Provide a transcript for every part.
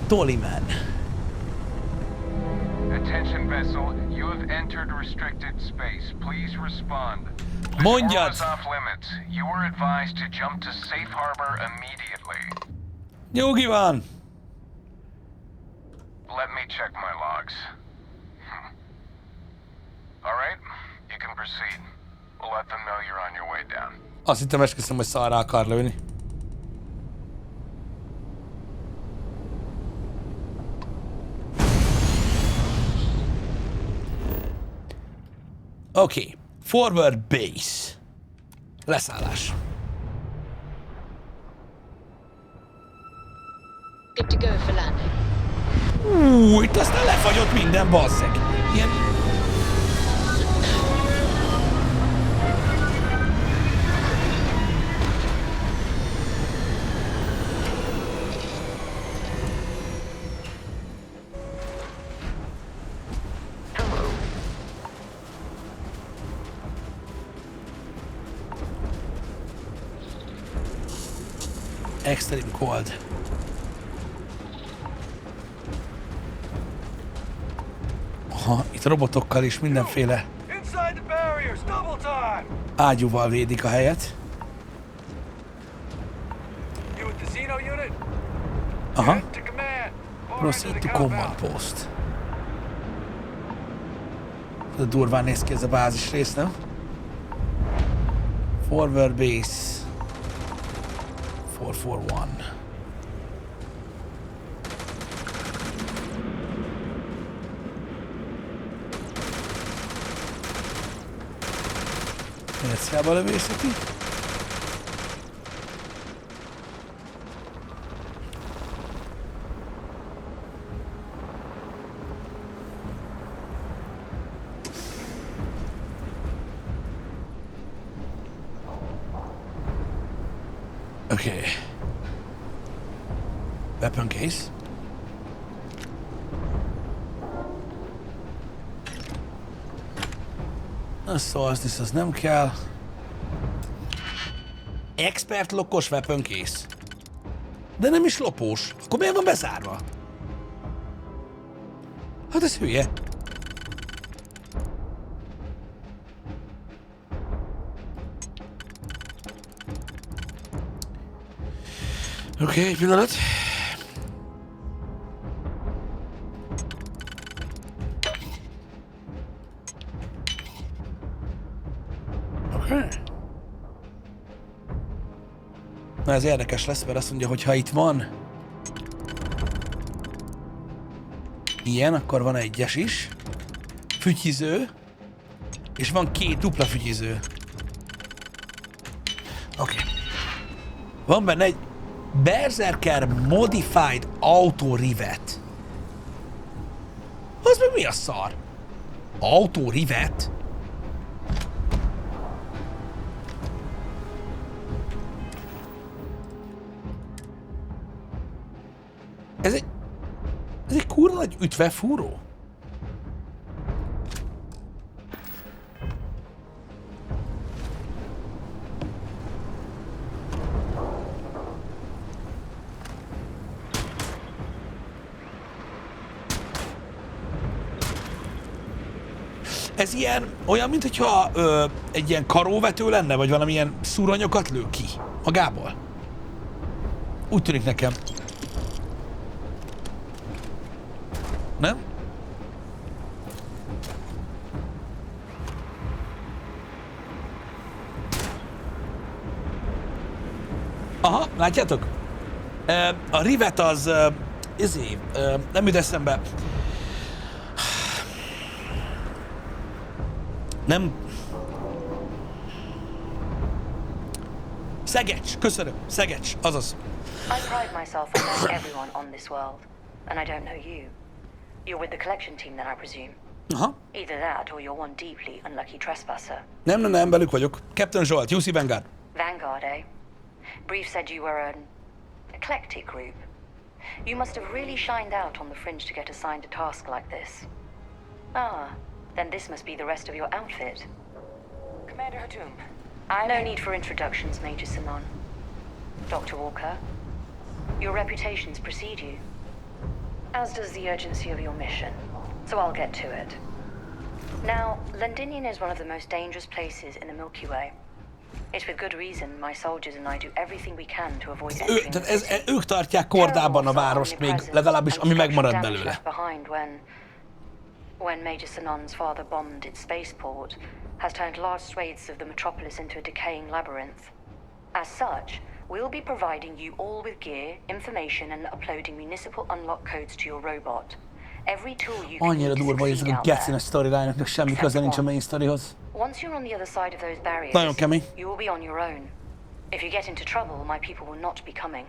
Toliman. Attention vessel, you have entered restricted space. Please respond. Mondjad! This is off limits. You are advised to jump to safe harbor immediately. Nyugi van! Let me check my logs. Alright, you can proceed. We'll let them know you're on your way down. Azt hittem, esküszöm, hogy szarrá akar lőni. Oké. Forward base. Leszállás. Good to go for landing. Itt aztán lefagyott minden, bazzeg. Ilyen... Extreme cold. Aha, itt robotokkal is mindenféle ágyúval védik a helyet. Aha. Proceed to command post. De durván néz ki ez a bázis rész, nem? Forward base. 441. Merciába lövészeti. Okay. Weapon case. Szóval az nem kell. Expert lokos weapon case. De nem is lopós. Akkor miért van bezárva? Hát ez hülye. Oké, pillanat. Na ez érdekes lesz, mert azt mondja, hogy ha itt van ilyen, akkor van egyes is. Fütyiző. És van két dupla fütyiző. Oké. Van benne egy Berserker Modified Auto Rivet. Az meg mi a szar? Auto Rivet? Ez egy kurva nagy ütvefúró? Ez ilyen, olyan, mint hogyha egy ilyen karóvető lenne, vagy valamilyen szuronyokat lő ki magából. Úgy tűnik nekem. Nem? Aha, látjátok? A rivet az... nem jut eszembe. Nem... Szegecs, köszönöm. Szegecs, azaz. I pride myself on knowing everyone on this world, and I don't know you. You're with the collection team then, I presume. Aha. Either that, or you're one deeply unlucky trespasser. Nem, velük vagyok. Captain Zsolt, UC Vanguard. Vanguard, eh? Brief said you were an eclectic group. You must have really shined out on the fringe to get assigned a task like this. Ah, then this must be the rest of your outfit. Commander Hatum, No need for introductions, Major Simon. Dr. Walker, your reputations precede you. as does the urgency of your mission. So I'll get to it. Now, Londinium is one of the most dangerous places in the Milky Way. It's with good reason my soldiers and I do everything we can to avoid entering the city. Ők tartják kordában a várost még, legalábbis ami megmarad belőle. When Major Sanon's father bombed its spaceport, has turned large swathes of the metropolis into a decaying labyrinth. As such, we'll be providing you all with gear, information, and uploading municipal unlock codes to your robot. Every tool you can Annyira use to durva, hogy succeed ezek a out there. gecinek storyline-nak semmi köze nincs a main storyhoz. Once you're on the other side of those barriers, Nagyon kemény. you will be on your own. If you get into trouble, my people will not be coming.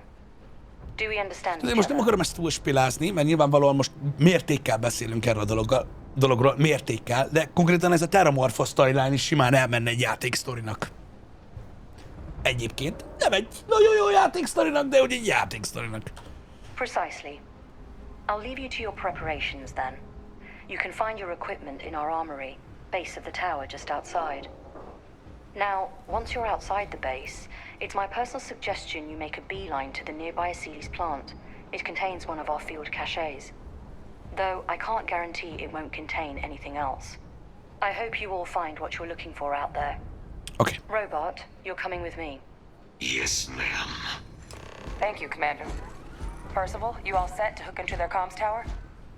Do we understand De each most nem other? akarom ezt túlspilázni, mert nyilvánvalóan most mértékkel beszélünk erről a dologról, mértékkel, de konkrétan ez a Terramorpha storyline is simán elmenne egy játéksztorinak. Egyébként nem egy nagyon jó játéksztorinak, de úgy egy játéksztorinak. Precisely. I'll leave you to your preparations then. You can find your equipment in our armory, base of the tower just outside. Now, once you're outside the base, it's my personal suggestion you make a beeline to the nearby Aceles plant. It contains one of our field caches. Though I can't guarantee it won't contain anything else. I hope you all find what you're looking for out there. Okay. Robot, you're coming with me. Yes, ma'am. Thank you, Commander. Percival, you all set to hook into their comms tower?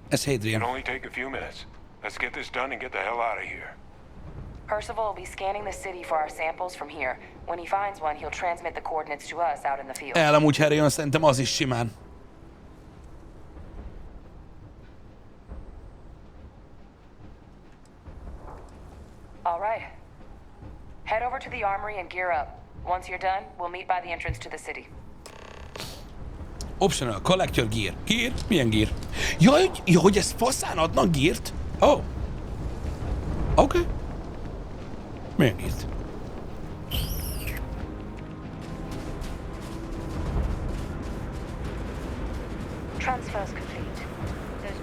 Ez Hadrian. It'll only take a few minutes. Let's get this done and get the hell out of here. Percival will be scanning the city for our samples from here. When he finds one, he'll transmit the coordinates to us out in the field. Amúgy Harryon, szerintem az is simán. All right. Head over to the armory and gear up. Once you're done, we'll meet by the entrance to the city. Optional, collect your gear. Gear? Milyen gear? Ja, hogy ezt faszán adnak geart? Oh. Oké. Okay. Milyen geart? Transfers complete.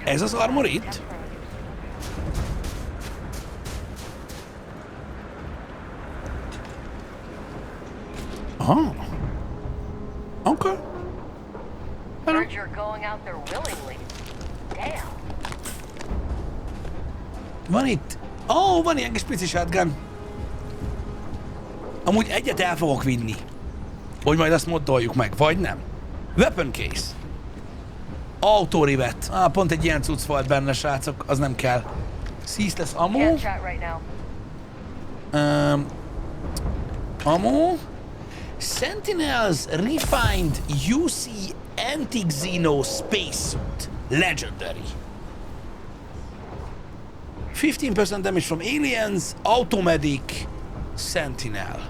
Ez az armor itt? Aha. Oké. Okay. Heard you're going out there willingly. Damn. Van itt. Van ilyen kis pici shotgun. Amúgy egyet el fogok vinni. Hogy majd azt moddoljuk meg, vagy nem. Weapon case. Autorivet. Pont egy ilyen cucc volt benne, srácok. Az nem kell. Ceaseless ammo. Can't chat right now. Ammo. Sentinel's Refined UC Anti-Xeno Spacesuit. Legendary. 15% damage from aliens. Automedic. Sentinel.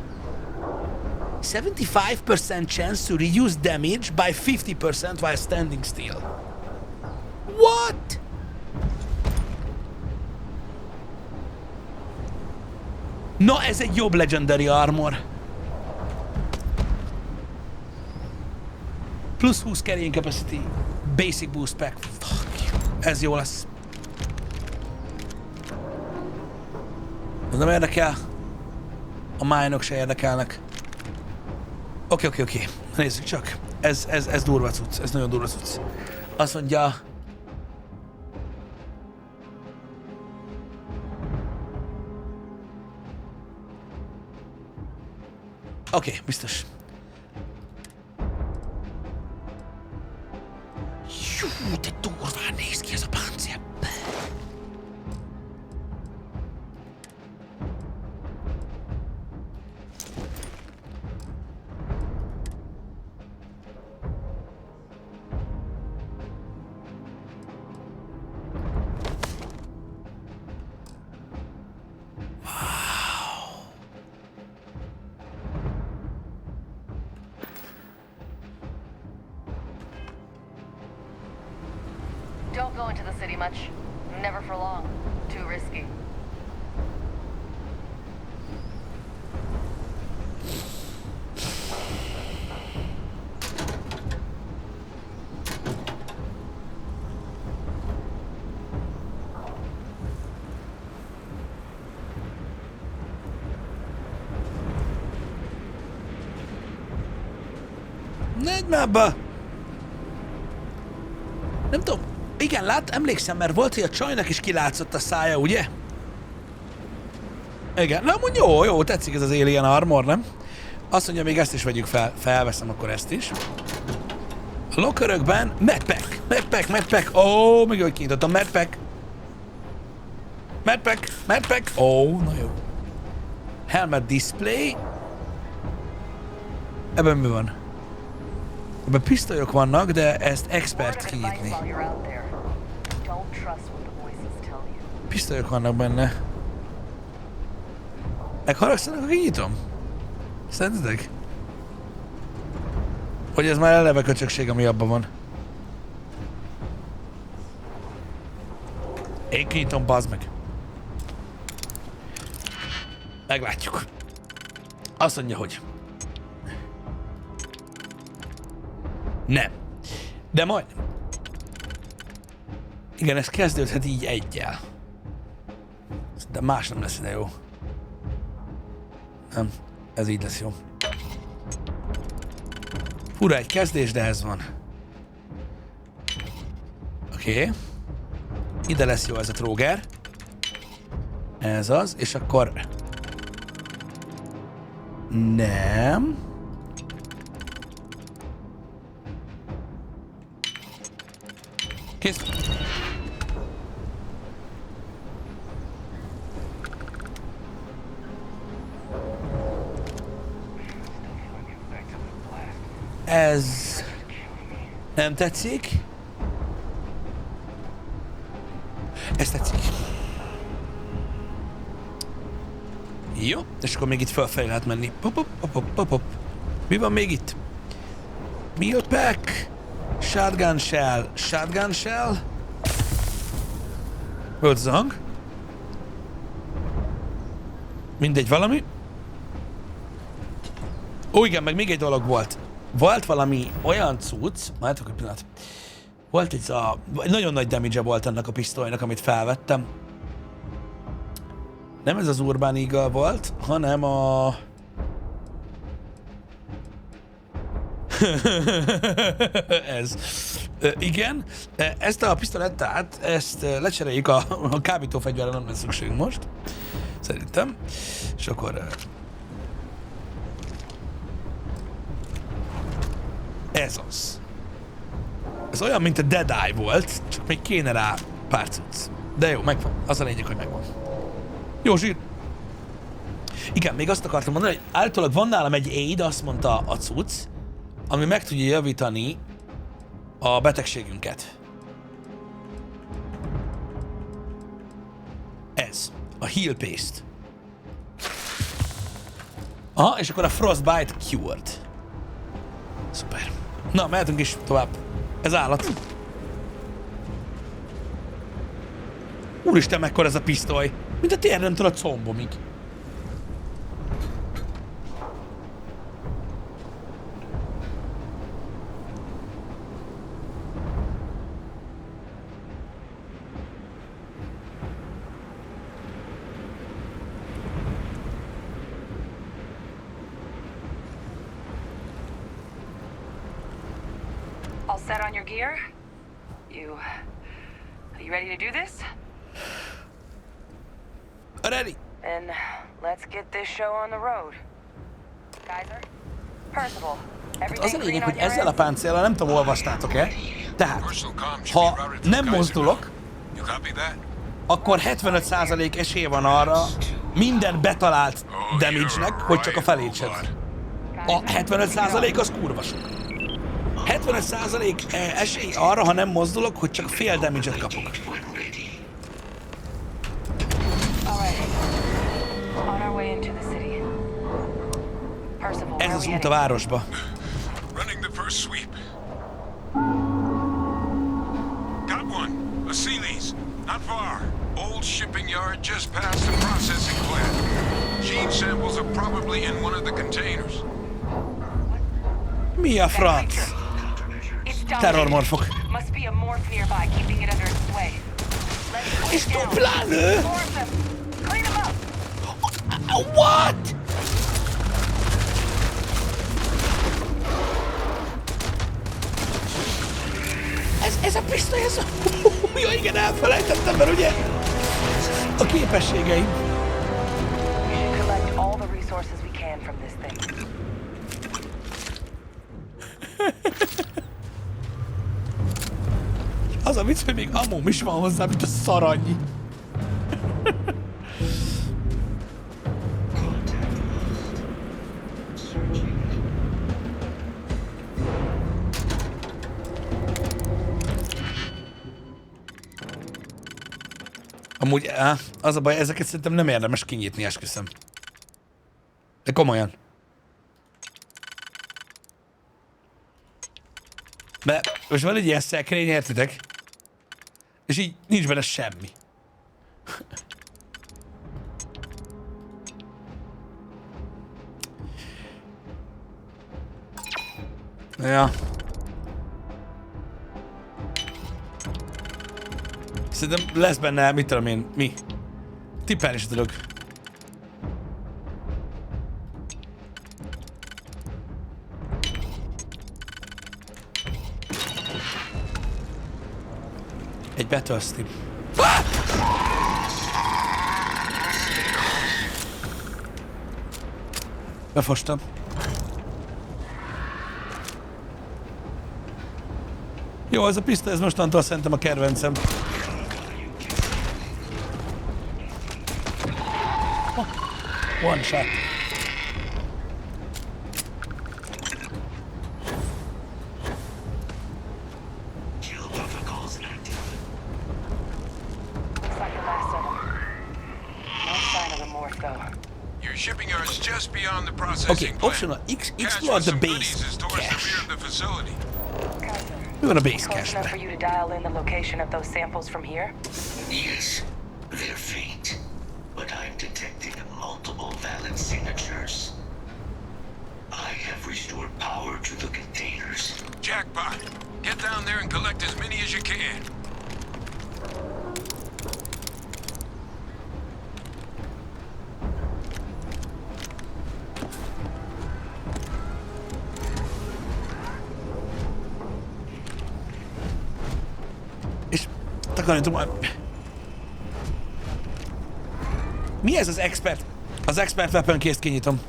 75% chance to reduce damage by 50% while standing still. What? Na, ez egy jobb Legendary Armor. Plusz 20 carrying capacity. Basic boost pack. Fuck. Ez jó lesz. Ez nem érdekel. A mine-ok se érdekelnek. Oké. Nézzük csak. Ez durva cucc. Ez nagyon durva cucc. Azt mondja... Oké, biztos. Jú, de durván néz ki ez a páncél. Don't go into the city much. Never for long. Too risky. Megy már be! Nem tudom, Igen, emlékszem, mert volt, hogy a csajnak is kilátszott a szája, ugye? Igen, na amúgy jó, tetszik ez az alien armor, nem? Azt mondja, még ezt is vegyük fel. Felveszem akkor ezt is. A lockerökben medpack. Ó, még hogy kinyitottam, medpack. Ó, na jó. Helmet display. Ebben mi van? Ebben pisztolyok vannak, de ezt expert kinyitni. Pisztolyok vannak benne. Megharagszanak, ha kinyitom? Szerintetek? Hogy ez már eleve köcsökség, ami abban van. Én kinyitom, bazd meg. Meglátjuk. Azt mondja, hogy... Nem. De majd. Igen, ez kezdődhet így egyel. De más nem lesz ide jó. Nem. Ez így lesz jó. Fura egy kezdés, de ez van. Oké. Ide lesz jó ez a tróger. Ez az, és akkor... Nem. Kész. Ez nem tetszik. Ez tetszik. Jó, és akkor még itt felfelé lehet menni. Pop. Mi van még itt? Mealpack. Shotgun shell. Volt az a hang? Mindegy valami. Ó, igen, meg még egy dolog volt. Volt valami olyan cucc, várjátok egy pillanat. Volt egy nagyon nagy damage-e volt ennek a pisztolynak, amit felvettem. Nem ez az Urban Eagle volt, hanem a... ez. Igen, ezt a pisztolettát, ezt lecseréljük a kábítófegyverre, nem lesz szükségünk most. Szerintem. És akkor... ez az. Ez olyan, mint a Dead Eye volt, csak még kéne rá pár cucc. De jó, megvan. Az a lényeg, hogy megvan. Jó zsír. Igen, még azt akartam mondani, hogy általában van nálam egy aid, azt mondta a cucc, ami meg tudja javítani a betegségünket. Ez. A Heal Paste. Aha, és akkor a Frostbite Cured. Szuper. Na, mehetünk is tovább. Ez állat. Úristen, mekkora ez a pisztoly. Mint a térdemtől a combomig. All set on your gear? Are you ready to do this? Ready. Then let's get this show on the road. Kaiser? Percival, Az everything a lényeg, green on hogy your ezzel a end? páncéllal nem tudom, olvastátok-e. Tehát, ha nem mozdulok, You copy that? akkor 75% esély van arra minden betalált damage-nek, hogy csak a felét sebzi. A 75% az kurva sok. 75% esély arra, ha nem mozdulok, hogy csak fél damage-et kapok. On our way into the city. Percival, Ez where az we út a heading? városba. Running the first sweep. Got one. A Sealy's. Not far. Old shipping yard just past the processing plant. Gene samples are probably in one of the containers. Mi a franc? It's dominated. Terrormorfok. Must be a morph nearby, keeping it under its sway. Let's És down. duplálő? More of them. Clean them up. What? Ez a pisztoly, ez a... Jó, igen, elfelejtettem, mert ugye a képességeim. We should collect all the resources we can from this thing. Az a vicc, hogy még ammóm is van hozzá, mint a szarannyi. Amúgy, az a baj, ezeket szerintem nem érdemes kinyitni, esküszöm. De komolyan. Mert most van egy ilyen szekrény, értitek? És így nincs benne semmi. Ja. Szerintem lesz benne, mit tudom én, mi? Tippelni is tudok. Egy betölszti. Befostam. Jó, ez a pisztoly, ez mostantól szerintem a kedvencem. One shot. Looks like the last of them. No sign of the morph though. Your shipping yard's just beyond the processing Okay, plant. optional. Cache Explore with the some base goodies is towards the rear cache. of the facility. We want a base Close cache. enough for you to dial in the location of those samples from here? Yes, they're faint, but I'm detecting multiple valid signatures. I have restored power to the containers. Jackpot. Get down there and collect as many as you can. És takarítom. Mi ez az expert? Az expert weapon case-t kinyitom.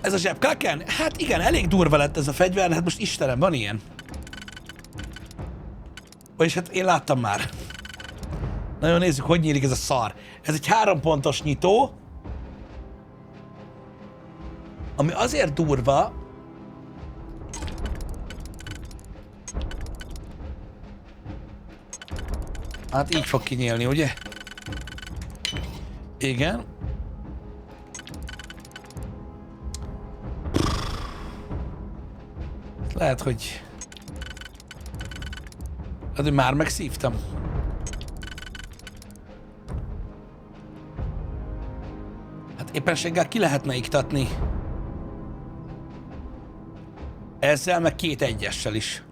Ez a zsebkraken? Hát igen, elég durva lett ez a fegyver, hát most Istenem, van ilyen. Vagyis hát én láttam már. Nagyon nézzük, hogy nyílik ez a szar. Ez egy 3 pontos nyitó. Ami azért durva, hát így fog kinyílni, ugye? Igen. Lehet, hogy már megszívtam. Hát éppenséggel ki lehetne iktatni. Ezzel, meg 2 egyessel is.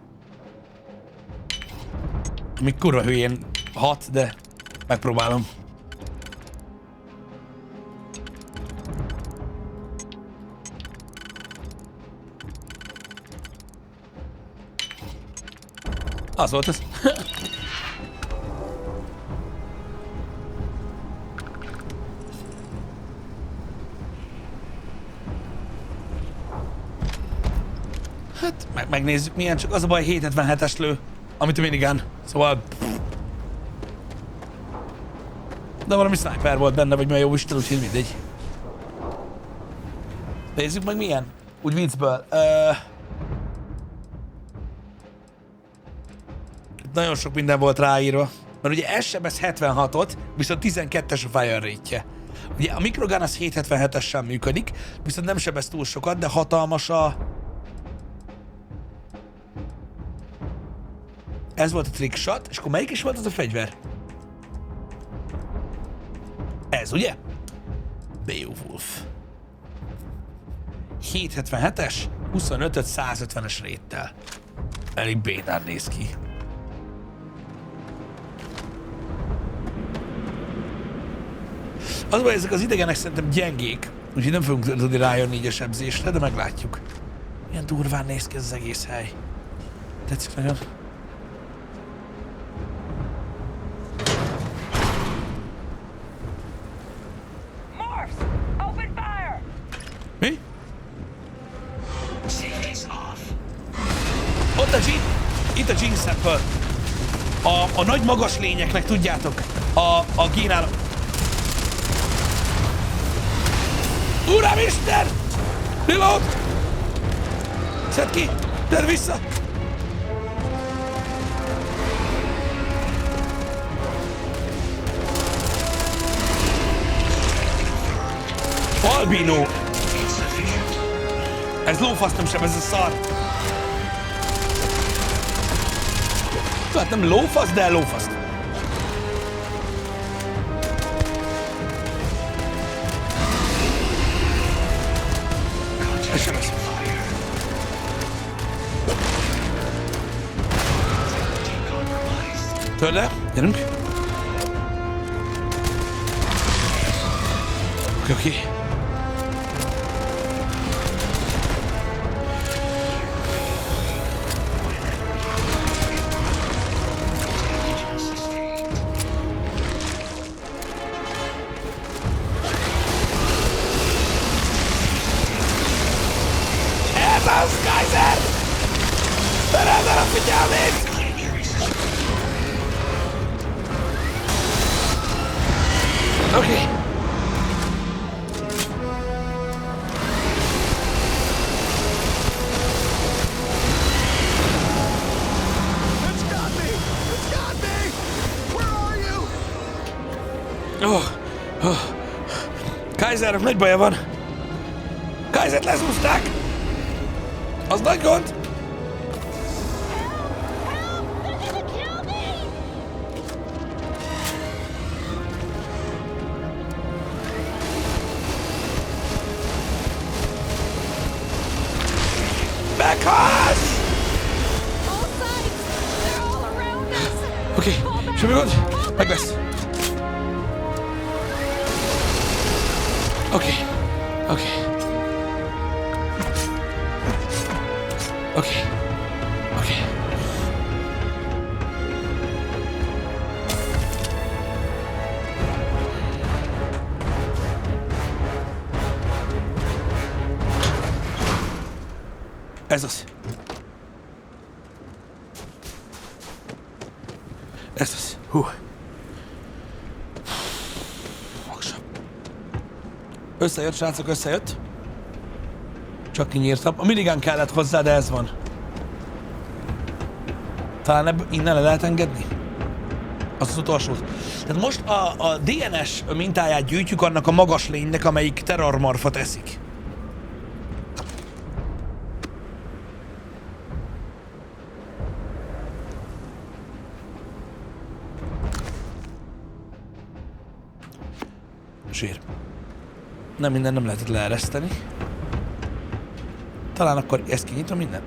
Ami kurva hülyén hat, de megpróbálom. Az volt ez. Hát, megnézzük milyen, csak az a baj, 777-es lő, amit a minigán. Szóval... De valami sniper volt benne, vagy milyen jó Isten, úgyhogy mindegy. Nézzük meg milyen. Úgy viccből. Nagyon sok minden volt ráírva. Mert ugye ez sebez 76-ot, viszont 12-es a fire rate-je. Ugye a microgun az 777-essel működik, viszont nem sebez túl sokat, de hatalmas a... Ez volt a trickshot, és akkor melyik is volt az a fegyver? Ez, ugye? Beowulf. 777-es, 25-öt 150-es réttel. Elég bénár néz ki. Az baj, ezek az idegenek szerintem gyengék, úgyhogy nem fogunk tudni rájönni így a sebzésre, de meglátjuk. Milyen durván néz ki ez az egész hely. Tetszik nagyon. Morphs! Open fire! Mi? Safety's off. Ott a Jean... Itt a Jean Sample. A nagy magas lényeknek, tudjátok, a génál... Uramisten! Reload! Szedd ki! Tedd vissza! Albino! Ez lófasz, nem sem, ez a szar. Hát nem lófasz, de lófasz. Ez sem ez. Törd le, gyerünk. Oké. Ez az, Kaiser! Tereld el a figyelmét! Oké. Kaisernek nagy baja van. Kaisert leszúzták. Az nagy gond. Meghalsz! Oké, semmi gond? Meg lesz. Oké. Ez az. Ez az. Hú. Magsabb. Összejött, srácok, összejött. Csak kinyírtam. A minigán kellett hozzá, de ez van. Talán innen le lehet engedni? Az utolsót. Tehát most a DNS mintáját gyűjtjük annak a magas lénynek, amelyik terrormarfot eszik. Zsír. Nem, minden nem lehetett leereszteni. Talán akkor ezt kinyitom minden.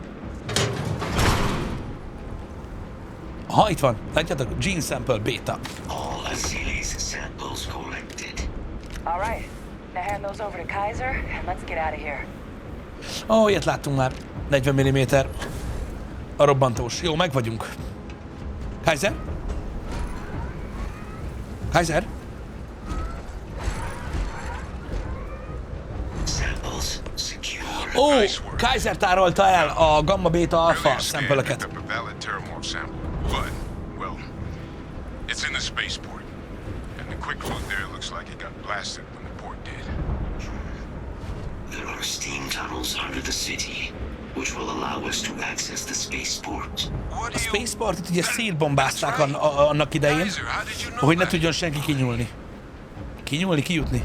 Aha, itt van. Látjátok? Gene Sample Beta. All Asili's samples collected. All right. Now hand those over to Kaiser and let's get out of here. Ó, ilyet láttunk már. 40 mm. A robbantós. Jó, meg vagyunk. Kaiser? Kaiser? Samples secure. Ó, Kaiser tárolta el a Gamma Beta Alpha Really szempeleket. picked up a valid terramorph sample, but, well, it's in the spaceport. And the quick loot there looks like it got blasted when the port did. There are steam tunnels under the city, which will allow us to access the spaceport. What A do you... Spaceportot ugye szétbombázták annak idején, Kaiser, how did you know hogy ne that? tudjon senki kinyúlni. Kijutni.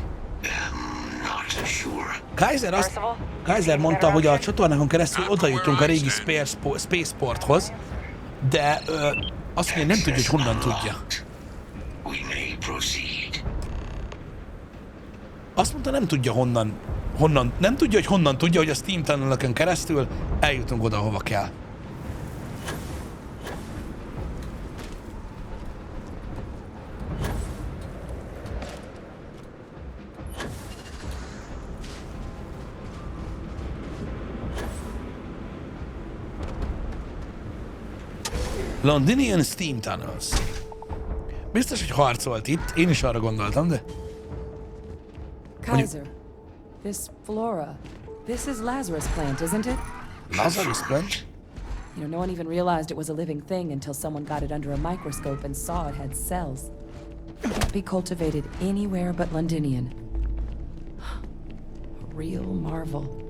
Not sure. Kaiser mondta, hogy a csatornákon keresztül oda jutunk a régi Spaceporthoz, de azt mondja, nem tudja, hogy honnan tudja. We may proceed. Azt mondta, nem tudja nem tudja, hogy honnan tudja, hogy a Steam tunnelokon keresztül eljutunk oda, hova kell. Londinian Steam Tunnels. Biztos, hogy harcolt itt. Én is arra gondoltam, de... Kaiser, this flora, this is Lazarus plant, isn't it? Lazarus plant? You know, no one even realized it was a living thing until someone got it under a microscope and saw it had cells. It can't be cultivated anywhere but Londinian. A real marvel.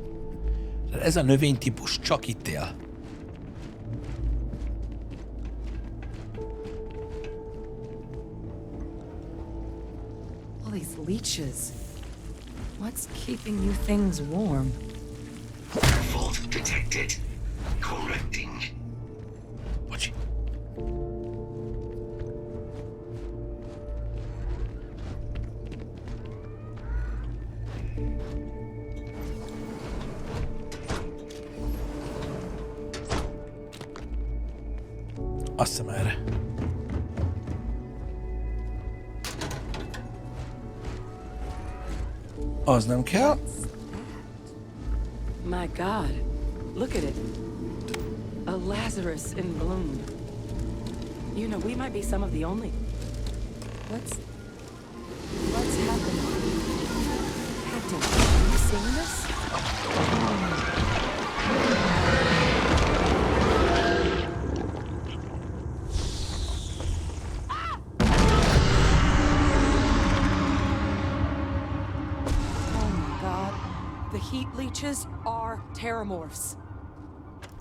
Ez a növénytípus csak itt él. All these leeches. What's keeping you things warm? Fault detected. Correcting. Bocsi. Azt hiszem erre. Az nem kell. My God, look at it. A Lazarus in bloom. You know, we might be some of the only... What's happening? Captain, are you seeing this? Oh my God. The heat leeches are terramorphs.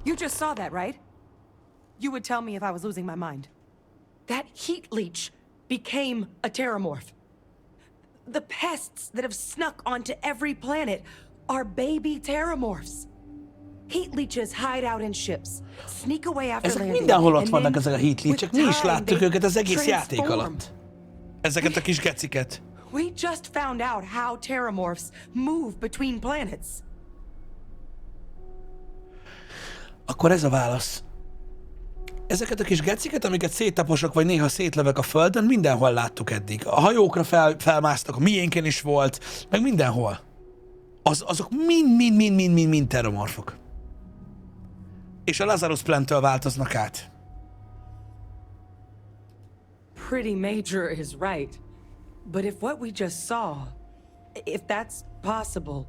You just saw that, right? You would tell me if I was losing my mind. That heat leech became a terramorph. The pests that have snuck onto every planet are baby terramorphs. Heat leeches hide out in ships, sneak away after Ezek landing, mindenhol ott and vannak then, ezek a heat leechek. Mi with is time, láttuk they őket az egész játék transform. alatt. Ezeket a kis geciket. We just found out how terramorphs move between planets. Akkor ez a válasz. Ezeket a kis geciket, amiket széttaposok, vagy néha szétlövök a földön, mindenhol láttuk eddig. A hajókra felmásztak, a miénken is volt, meg mindenhol. Azok mind terramorfok. És a Lazarus Plant-től változnak át. Pretty Major is right. But if what we just saw, if that's possible,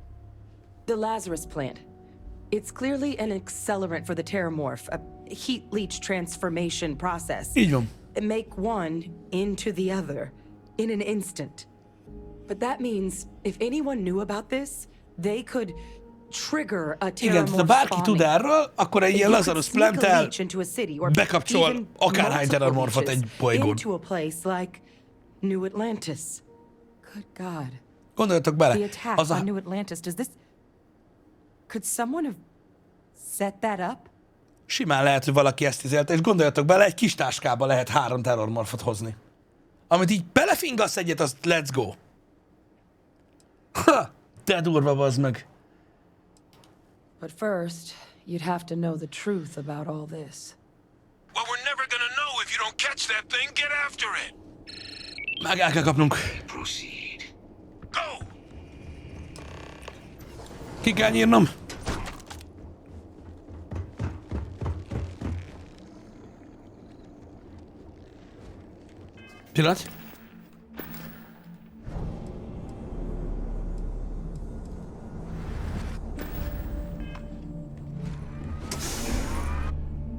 the Lazarus plant, it's clearly an accelerant for the terramorph, a heat leech transformation process. Így van. Make one into the other in an instant. But that means if anyone knew about this, they could trigger a Igen, ha terramorph bárki tud spawning. erről, akkor egy ilyen You could Lazarus sneak a Plant-tel leech into a city, or bekapcsol even akárhány multiple terramorfot leeches egy bolygón. into a place like New Atlantis. Good God. Gondoljatok The bele, attack az on a... New Atlantis, does this... Could someone have set that up? Simán lehet, hogy valaki ezt izélte, és gondoljatok bele, egy kis táskába lehet 3 terrormorfot hozni. Amit így belefingasz egyet, az let's go. Ha! De durva, bazd meg. But first, you'd have to know the truth about all this. Well, we're never gonna know if you don't catch that thing. Get after it. Meg el kell kapnunk. Proceed. Go! Ki kell nyírnom. Pillanat.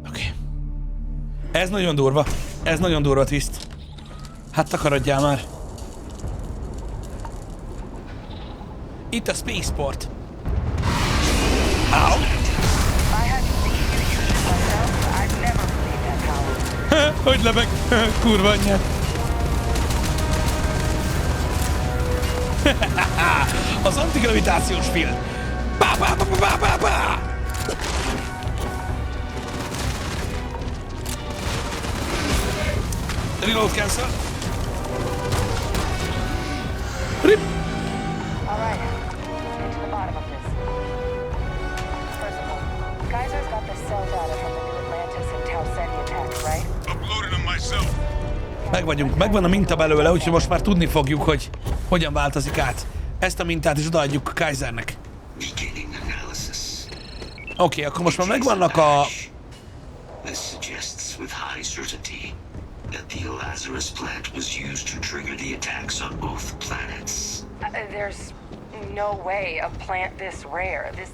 Oké. Ez nagyon durva. Ez nagyon durva twist. Hát takarodjál már. Itt a Spaceport. Ow. I hadn't seen you use it myself. I'd never believe that power. Hogy lebeg? Kurva anyját. Az antigravitációs field. Pá, pá, pá, pá, pá, pá. Reload cancel. Rip. All right, get to the bottom of this. First of all, Kaiser's got the cell data from the New Atlantis and Tau Ceti attacks, right? Uploaded them myself. Megvan a minta belőle, úgyhogy most már tudni fogjuk, hogy hogyan változik át. Ezt a mintát is odaadjuk Beginning analysis. Oké, akkor most már megvannak a This suggests with high certainty that the Lazarus plant was used to trigger the attacks on both planets. There's no way a plant this rare, this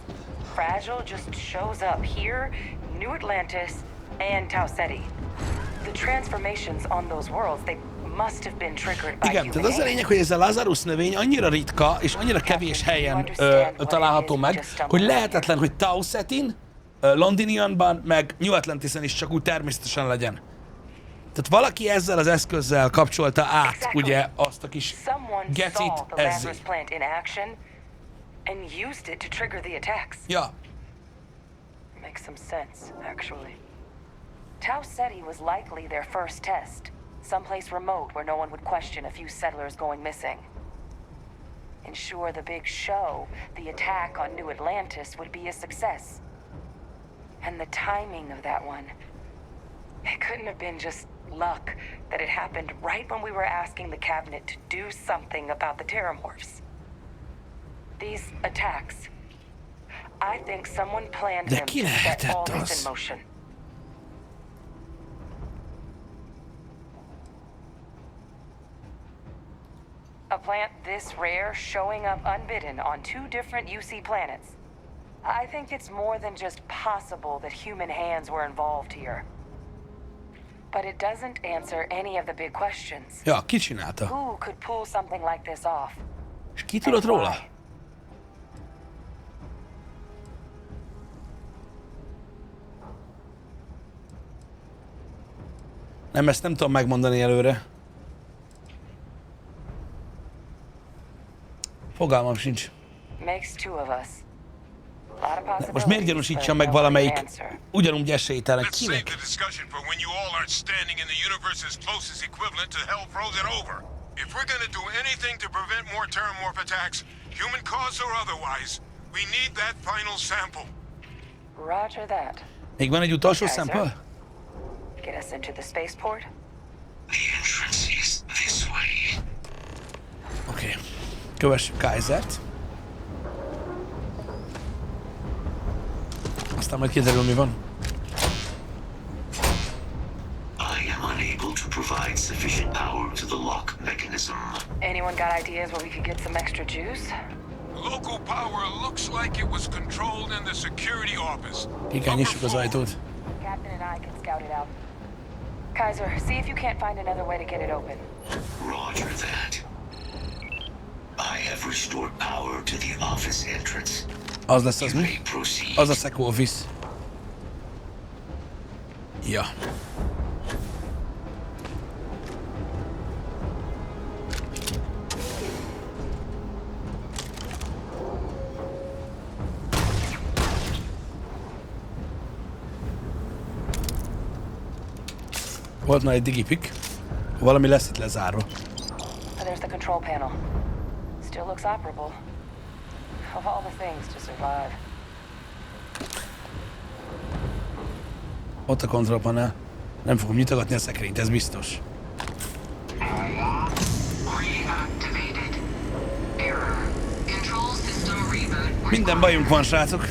fragile, just shows up here, New Atlantis, and Tau Ceti. The transformations on those worlds, they must have been triggered by Igen, tehát az a lényeg, hogy ez a Lazarus növény annyira ritka, és annyira kevés helyen található meg, hogy lehetetlen, hogy Tau Cetin, Londinianban, meg New Atlantisen is csak úgy természetesen legyen. Tehát valaki ezzel az eszközzel kapcsolta át, ugye, azt a kis getit ezzé. Ja. Makes some sense, actually. Tau Ceti was likely their first test. Someplace remote where no one would question a few settlers going missing. Ensure the big show, the attack on New Atlantis, would be a success. And the timing of that one, it couldn't have been just luck that it happened right when we were asking the cabinet to do something about the Terramorphs. These attacks, I think someone planned them to set all this in motion. A plant this rare showing up unbidden on two different UC planets. I think it's more than just possible that human hands were involved here. But it doesn't answer any of the big questions. Ja, ki csinálta? Who could pull something like this off? És ki tudott róla? Nem, ezt nem tudom megmondani előre. Fogalmam sincs. De most miért gyanúsítsam meg valamelyik ugyanúgy esélytelen? Kinek? If we're gonna do anything to prevent more Terramorph attacks, human cause or otherwise, we need that final sample. Roger that. Még van egy utolsó szempől? Get us into the spaceport? The entrance is this way. Oké. Kövessük Kaisert. Aztán majd kiderül, mi van. I am unable to provide sufficient power to the lock mechanism. Anyone got ideas where we could get some extra juice? Local power looks like it was controlled in the security office. Ki kell nyissuk az ajtót. Captain and I can scout it out. Kaiser, see if you can't find another way to get it open. Roger that. I have restored power to the office entrance. Az lesz az mi? Az a Secco Office. Ja. Volt már egy digipik. Valami lesz itt lezárva. There's the control panel. Still looks operable. Of all the things to survive. Ott a kontrollpanel. Nem fogom nyitogatni a szekrényt, ez biztos. Minden bajunk van, srácok.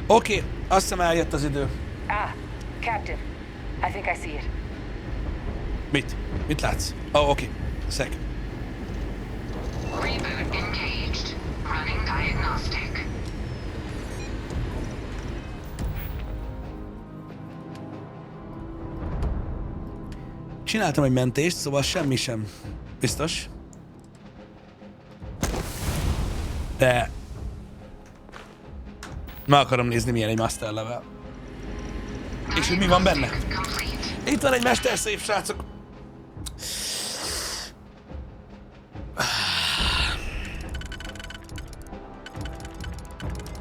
Oké, azt hiszem eljött az idő. Captain. I think I see it. Mit? Mit látsz? Oké. Szek. Reboot engaged. Running diagnostic. Csináltam egy mentést, szóval semmi sem biztos. De meg akarom nézni, milyen egy master level. És hogy mi van benne. Itt van egy mesterszép, srácok.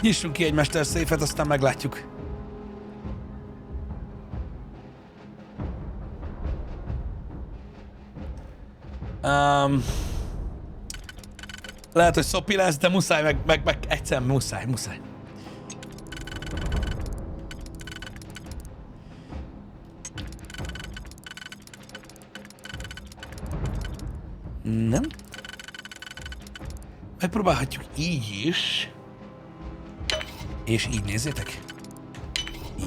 Nyissunk ki egy mesterszéfet, aztán meglátjuk. Lehet, hogy szopi lesz, de muszáj, meg egyszerűen muszáj. Nem? Megpróbálhatjuk így is. És így nézzétek.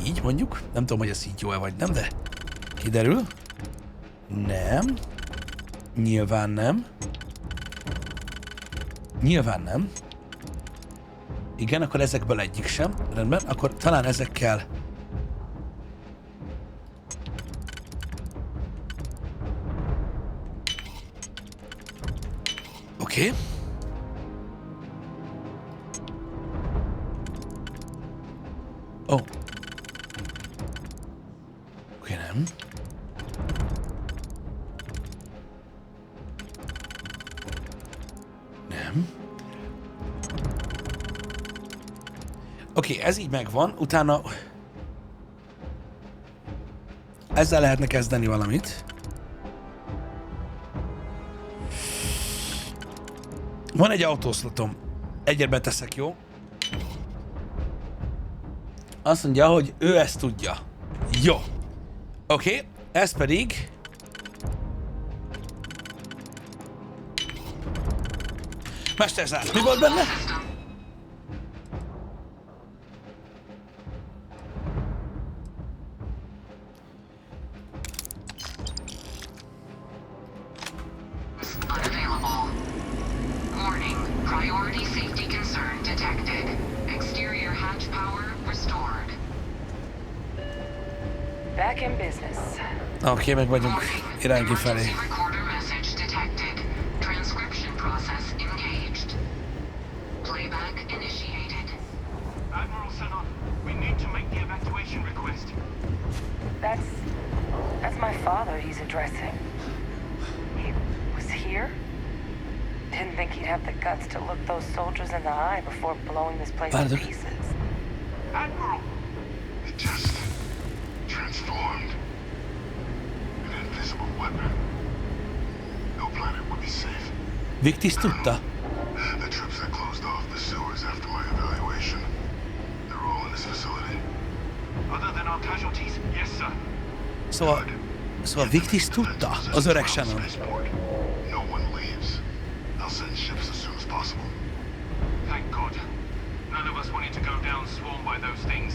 Így mondjuk. Nem tudom, hogy ez így jó-e vagy nem, de kiderül. Nem. Nyilván nem. Nyilván nem. Igen, akkor ezekből egyik sem. Rendben, akkor talán ezekkel... Oké. Oh. Oké, nem. Nem. Oké, ez így megvan, utána... Ezzel lehetne kezdeni valamit. Van egy autószlotom. Egyet beteszek, jó? Azt mondja, hogy ő ezt tudja. Jó. Oké, ez pedig... Mesterszáz, mi volt benne? Unavailable. Warning. Priority safety concern detected. Exterior hatch power restored. Back in business. Oké, meg vagyunk. Irány kifelé. Emergency recorder message detected. Transcription process engaged. Playback initiated. Admiral Senna, we need to make the evacuation request. That's my father he's addressing. He was here? Didn't think he'd have the guts to look those soldiers in the eye before blowing this place to pieces. Admiral! It just transformed. An invisible weapon. No planet would be safe. Victis tudta? The troops that closed off the sewers after my evaluation. They're all in this facility. Other than our casualties, yes, sir. Szóval Victis tudta? Az öreg Shannon. No one leaves. I'll send ships as soon as possible. Thank God. None of us wanted to go down swarmed by those things.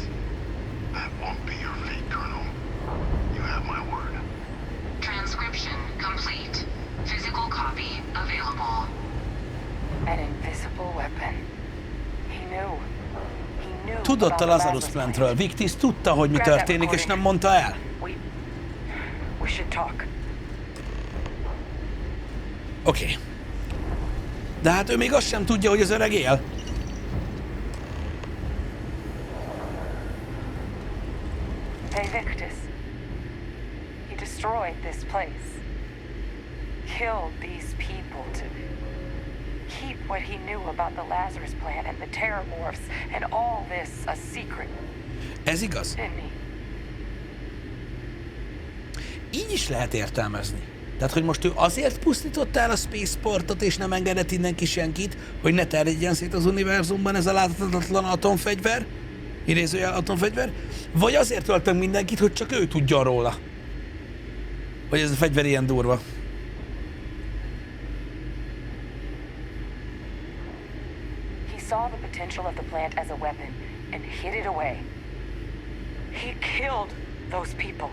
That won't be your fate, Colonel. You have my word. Transcription complete. Physical copy available. An invisible weapon. He knew. Tudott a Lazarus Plantről. Victis tudta, hogy mi történik, és nem mondta el. We should talk. Oké. De hát ő még azt sem tudja, hogy az öreg él. Hey, Victus. He destroyed this place. Killed these people to keep what he knew about the Lazarus plant and the Terramorphs and all this a secret. Ez igaz? Didn't he? Így is lehet értelmezni. Tehát, hogy most ő azért pusztította el a Spaceportot, és nem engedett innen ki senkit, hogy ne terjedjen szét az univerzumban ez a láthatatlan atomfegyver, idézőjel atomfegyver, vagy azért ölt meg mindenkit, hogy csak ő tudja róla. Hogy ez a fegyver ilyen durva. He saw the potential of the plant as a weapon and hid it away. He killed those people.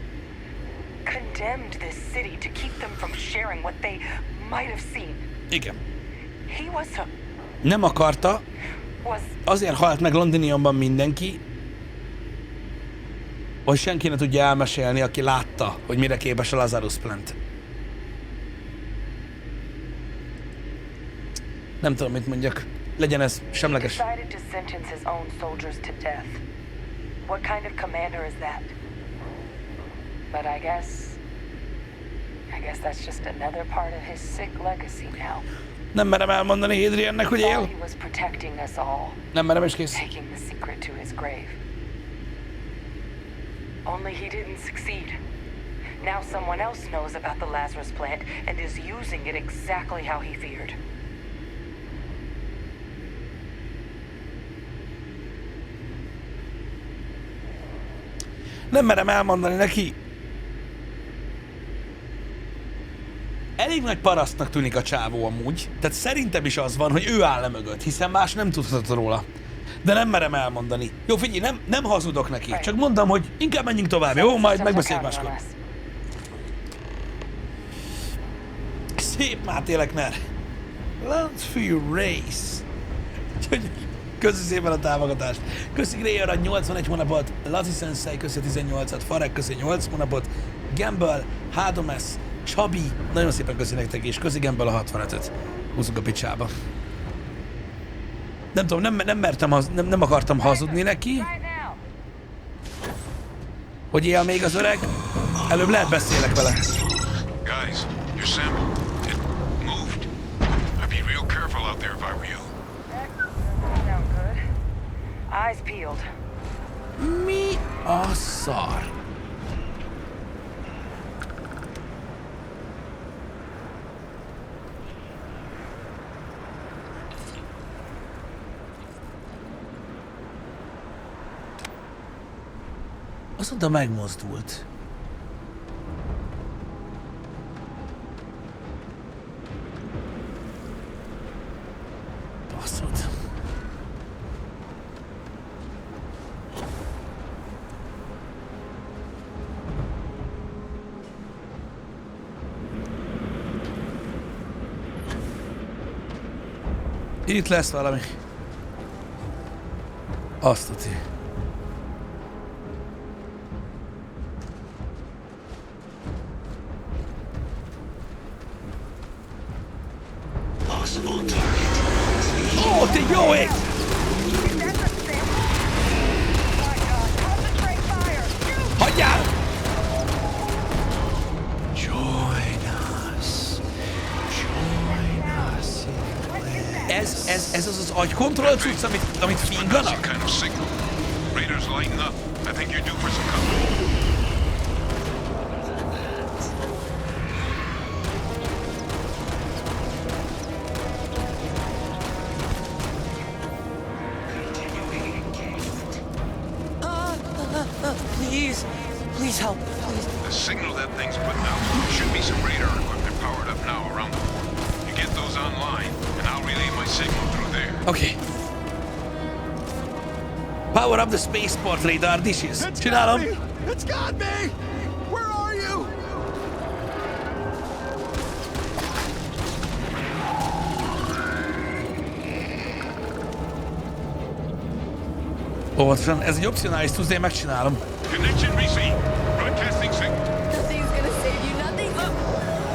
Condemned this city to keep them from sharing what they might have seen. Igen. He was a... Nem akarta, azért halt meg Londiniumban mindenki, hogy senki ne tudja elmesélni, aki látta, hogy mire képes a Lazarus Plant. Nem tudom, mit mondjak. Legyen ez semleges. He decided to sentence his own soldiers to death. What kind of commander is that? But I guess that's just another part of his sick legacy now. Nem merem elmondani Adriannek, hogy él. He was protecting us all. Nem merem, és kész. Taking the secret to his grave. Only he didn't succeed. Now someone else knows about the Lazarus plant and is using it exactly how he feared. Nem merem elmondani neki. Elég nagy parasztnak tűnik a csávó amúgy. Tehát szerintem is az van, hogy ő áll le mögött, hiszen más nem tudhat róla. De nem merem elmondani. Jó, figyelj, nem hazudok neki. Csak mondom, hogy inkább menjünk tovább. Jó, majd megbeszéljük máskor. Szép Máté Lekner. Starfield Race. Köszi szépen a támogatást. Köszi Gray arany 81 hónapot, Laci Sensei köszi 18-at, Farek köszi 8 hónapot, Gamble, Hádomes, Csabi, nagyon szépen köszi nektek, és köszi Gamble a 65-öt. Húzzuk a picsába. Nem tudom, nem akartam hazudni neki, hogy él még az öreg. Előbb lehet beszélek vele. Guys, your sample, it moved. I'd be real careful out there if I were you. Sound good. Eyes peeled. Mi a szar? Azt mondta, megmozdult. Baszod. Itt lesz valami. Azt tudja. Ó, te jó ég! Hagyjál! Join us. Ez az agykontroll cucc, amit finganak? Kind of signal. Raiders lighten up. I think you're due for some cover. Please help, please. The signal that thing's putting out should be some radar equipment powered up now around the port. You get those online, and I'll relay my signal through there. Okay. Power up the spaceport radar dishes. Csinálom. It's got me! Where are you? Óvatosan, ez egy opcionális cucc, de én megcsinálom. Connection received. Broadcasting signal. Nothing's gonna save you, nothing. Look,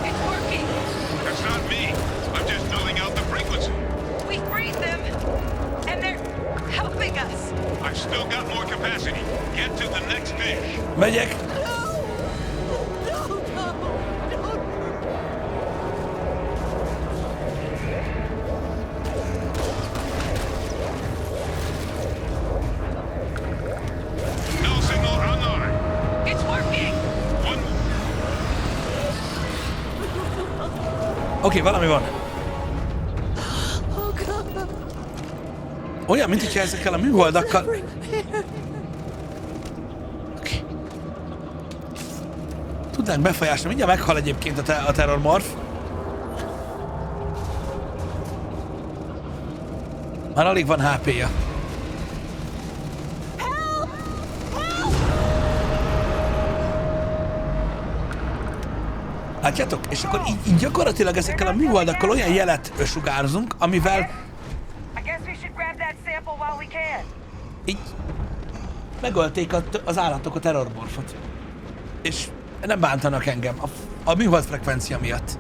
it's working. That's not me. I'm just filling out the frequency. We freed them, and they're helping us. I've still got more capacity. Get to the next dish. Megyek. No signal online. It's working. One. Oké, valami van. Olyan, mint hogyha ezekkel a műholdakkal... Oké. Tudnánk befolyásolni. Mindjárt meghal egyébként a terrormorf. Már alig van HP-ja. Látjátok? És akkor így gyakorlatilag ezekkel a műholdakkal olyan jelet sugárzunk, amivel I guess we should grab that sample while we can. így megölték az állatok a terrormorfot. És nem bántanak engem a műhold frekvencia miatt.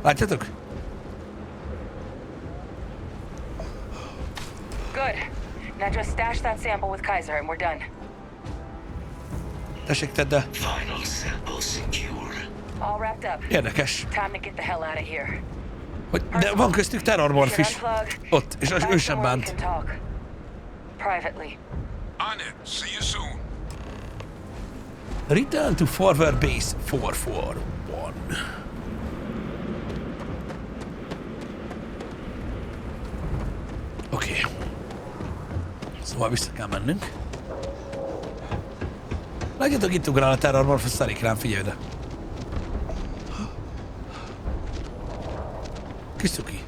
Látjátok? Good. Now just stash that sample with Kaiser and we're done. Tessék, tedd el. Final sample secure. All wrapped up. Érdekes. Time to get the hell out of here. De van köztük terrormorf is. Ott, és ő sem bánt. Privately. On it. See you soon. Return to forward base 441. Oké. Szóval vissza kell mennünk. Látjátok, itt ugrál a terrormorf, szarik rám, figyelj ide. Kis cuki.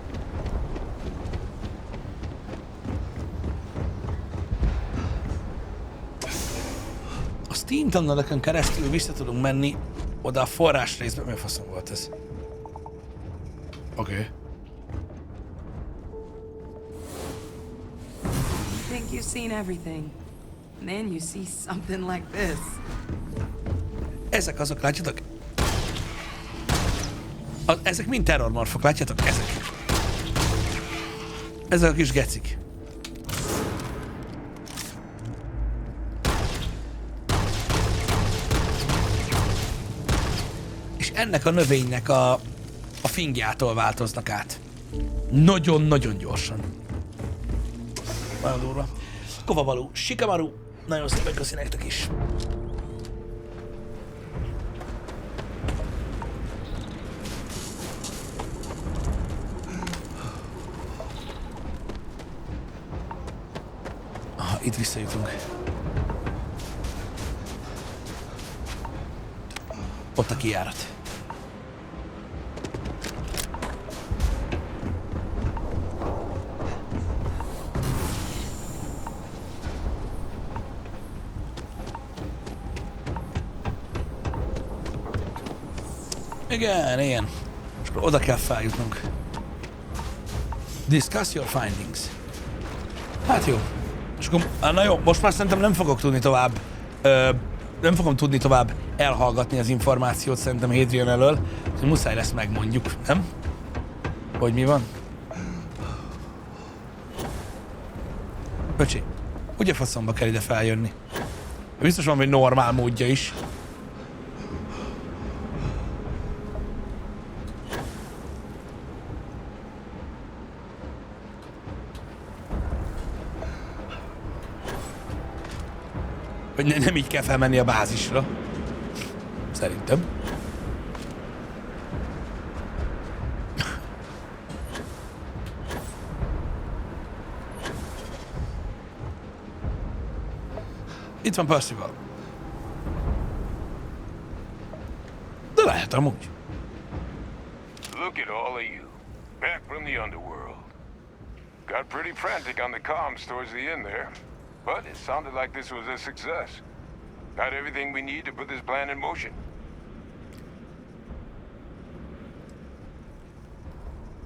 Steam tunneleken keresztül vissza tudunk menni oda a forrás részbe. Mi a faszom volt ez? Oké. You think you've seen everything. And then you see something like this. Ezek azok, látjátok? Ezek mind terrormorfok, látjátok? Ezek. Ezek a kis gecik. És ennek a növénynek a fingjától változnak át. Nagyon-nagyon gyorsan. Nagyon durva. Kovabalú, Shikamaru, nagyon szépen köszi nektek is. Aha, itt visszajutunk. Ott a kijárat. Igen, igen. És akkor oda kell feljutnunk. Discuss your findings. Hát jó. És akkor, na jó, most már szerintem nem fogok tudni tovább, nem fogom tudni tovább elhallgatni az információt szerintem Hadrian elől, hogy muszáj lesz megmondjuk, nem? Hogy mi van? Öcsi, ugye faszomba kell ide feljönni? Biztos van egy normál módja is. Hogy nem így kell felmenni a bázisra. Szerintem. Itt van Percival. De lehet amúgy. Look at all of you. Back from the underworld. Got pretty frantic on the comms towards the end there. But it sounded like this was a success. Got everything we need to put this plan in motion.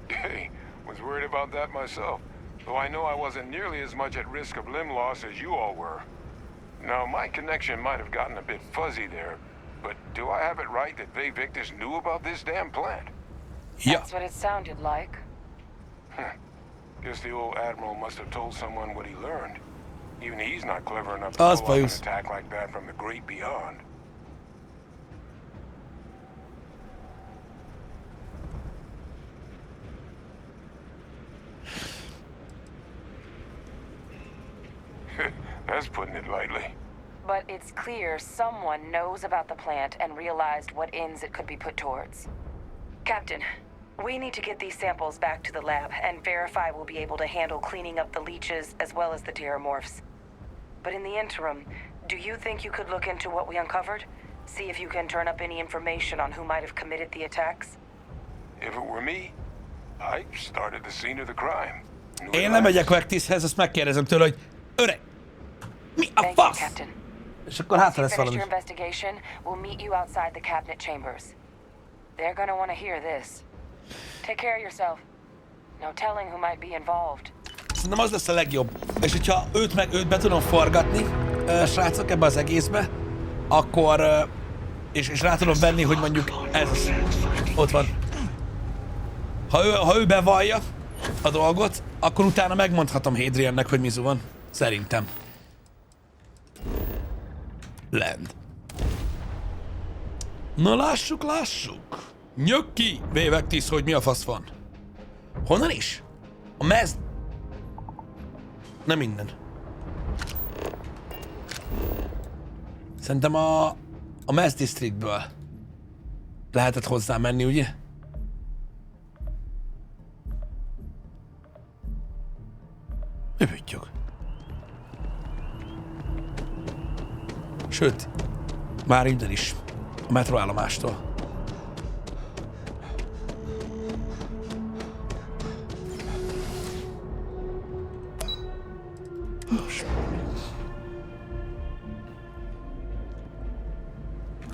Hey, was worried about that myself. Though I know I wasn't nearly as much at risk of limb loss as you all were. Now, my connection might have gotten a bit fuzzy there, but do I have it right that Victus knew about this damn plant? Yeah. That's what it sounded like. Guess the old Admiral must have told someone what he learned. Even he's not clever enough to I pull off an suppose. attack like that from the great beyond. That's putting it lightly. But it's clear someone knows about the plant and realized what ends it could be put towards. Captain, we need to get these samples back to the lab and verify we'll be able to handle cleaning up the leeches as well as the terramorphs. But in the interim, do you think you could look into what we uncovered? See if you can turn up any information on who might have committed the attacks? If it were me, I started the scene of the crime. Én nem megyek Vectishez, azt megkérdezem tőle, hogy öreg, mi a Thank you, fasz? Captain. És akkor hátra Once lesz you finish valami. your investigation, we'll meet you outside the cabinet chambers. They're gonna want to hear this. Take care of yourself. No telling who might be involved. Szerintem az lesz a legjobb. És hogyha őt be tudom forgatni, srácok, ebbe az egészbe, akkor, és rá tudom venni, hogy mondjuk ez az, ott van. Ha ő bevallja a dolgot, akkor utána megmondhatom Hadriannek, hogy mizu van. Szerintem. Land. Na lássuk, lássuk. Nyög ki, Vectis, hogy mi a fasz van. Honnan is? A mez... Nem minden. Szerintem a Mass Districtből lehetett hozzá menni, ugye? Mi bütyög? Sőt, már innen is. A metroállomástól.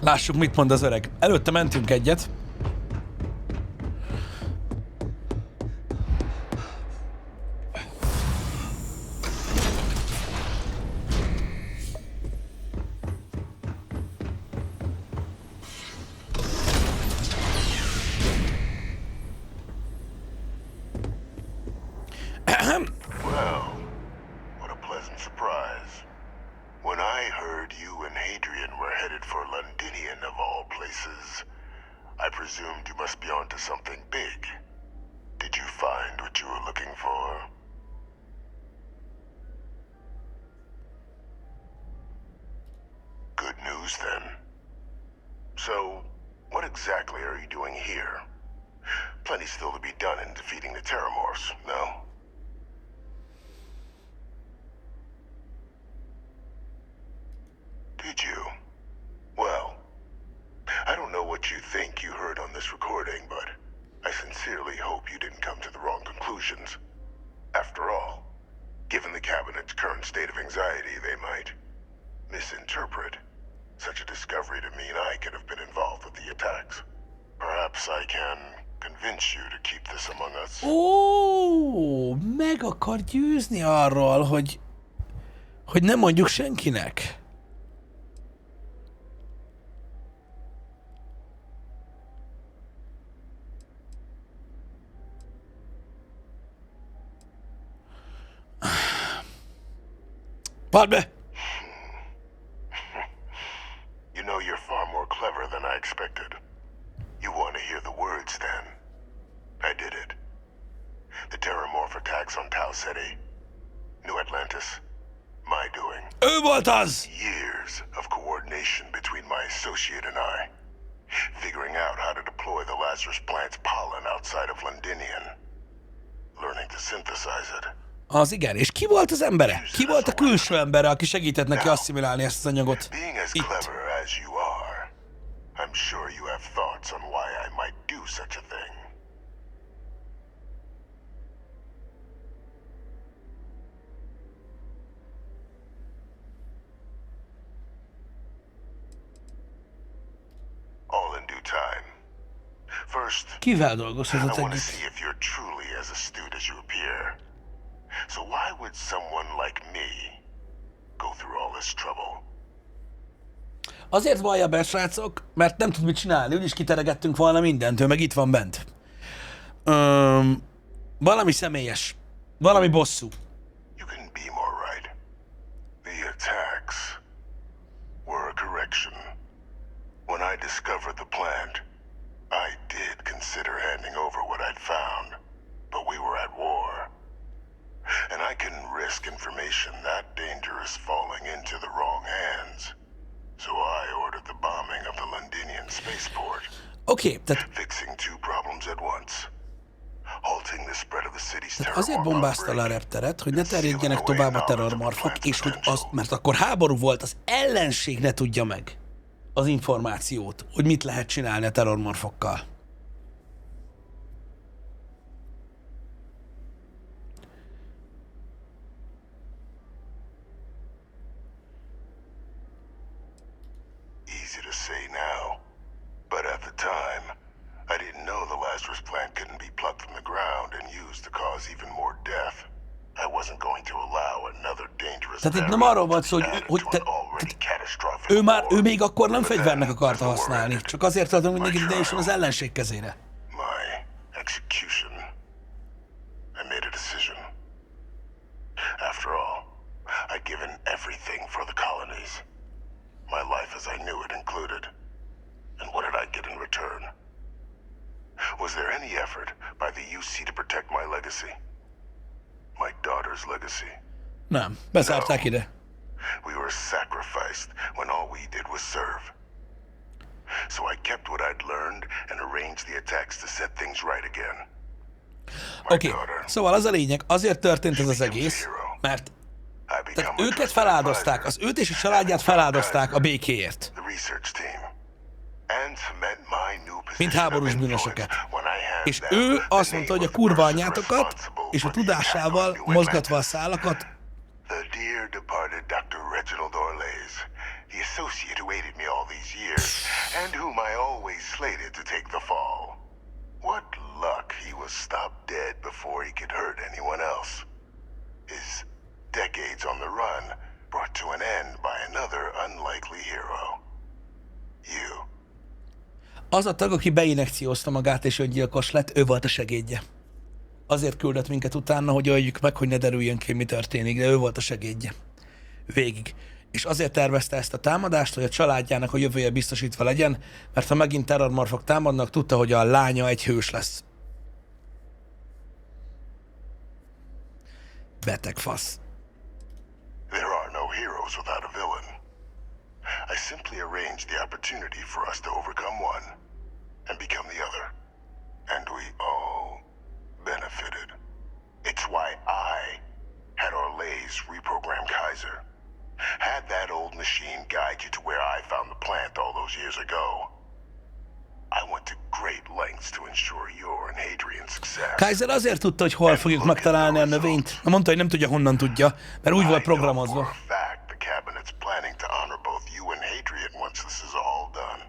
Lássuk, mit mond az öreg. Előtte mentünk egyet. Well, what a pleasant surprise. When I heard you and Hadrian were headed for Londinian of all places, I presumed you must be onto something big. Did you find what you were looking for? Good news then. So, what exactly are you doing here? Plenty still to be done in defeating the Terramorphs, no? Did you? Well, I don't know what you think you heard on this recording, but I sincerely hope you didn't come to the wrong conclusions. After all, given the Cabinet's current state of anxiety, they might misinterpret such a discovery to mean I could have been involved with the attacks. Perhaps I can convince you to keep this among us. Ó, meg akar győzni arról, hogy nem mondjuk senkinek. Várd be! You know, you're far more clever than I expected. You want to hear the words, then? I did it. The Terramorph attacks on Tau Ceti, New Atlantis, my doing. Ő volt az! Years of coordination between my associate and I. Figuring out how to deploy the Lazarus plant's pollen outside of Londinian. Learning to synthesize it. Az igen, és ki volt az embere? Ki volt a külső embere, aki segített neki asszimilálni ezt az anyagot? Being as Itt. clever as you are, I'm sure you have thoughts on why I might do such a thing. All in due time. First, Kivel I dolgozhatott want to együtt? see if you're truly as astute as you appear. So why would someone like me go through all this trouble? Azért vallja be, srácok, mert nem tud mit csinálni. Úgyis kiteregettünk volna mindent, ő meg itt van bent. Valami személyes. Valami bosszú. You couldn't be more right. The attacks were a correction. When I discovered the plant, I did consider handing over what I'd found, but we were at war. And I couldn't risk information that dangerous falling into the wrong hands. So I ordered the bombing of the Londinian spaceport. Oké, tehát Fixing two problems at once. Halting the spread of the city's azért terror bombázta le a repteret, hogy ne terjedjenek tovább a terrormorfok, és hogy az, mert akkor háború volt, az ellenség ne tudja meg az információt, hogy mit lehet csinálni a terrormorfokkal. Easy to say now, but at the time, I didn't know the Lazarus plant couldn't be plucked from the ground and used to cause even more death. I wasn't going to allow another dangerous Tehát itt nem variant arról volt to szó, be hogy, added hogy to te, an already catastrophic ő war. még akkor nem But fegyvernek then, akarta as the war használni, ended, csak azért adom, hogy my neki ide trial, az ellenség kezére. my execution, I made a decision. After all, I'd given everything for the colonies. My life as I knew it included. And what did I get in return? Was there any effort by the UC to protect my legacy? My daughter's legacy? Nem, bezárták ide. We were sacrificed when all we did was serve. So I kept what I'd learned and arranged the attacks to set things right again. Oké, szóval az a lényeg, azért történt ez az egész, mert tehát őket feláldozták, az őt és a családját feláldozták a békéért. Mint háborús bűnösöket. És ő azt mondta, hogy a kurva anyátokat, és a tudásával mozgatva a szálakat the associate who aided me all these years, and whom I always slated to take the fall. What luck he was stopped dead before he could hurt anyone else. His decades on the run brought to an end by another unlikely hero. You. Az a tag, aki beinekciózta magát és öngyilkos lett, ő volt a segédje. Azért küldött minket utána, hogy öljük meg, hogy ne derüljön ki, mi történik, de ő volt a segédje. Végig. És azért tervezte ezt a támadást, hogy a családjának a jövője biztosítva legyen, mert ha megint terrormorfok támadnak, tudta, hogy a lánya egy hős lesz. Beteg fasz. There are no heroes without a villain. I simply arranged the opportunity for us to overcome one and become the other. And we all benefited. It's why I had Orlays reprogram Kaiser. Had that old machine guide you to where I found the plant all those years ago. I went to great lengths to ensure your and Hadrian's success. Kaiser azért tudta, hogy hol fogjuk megtalálni a növényt. Mondta, hogy nem tudja, honnan tudja, mert úgy volt programozva. The cabinet's planning to honor both you and Hadrian once this is all done.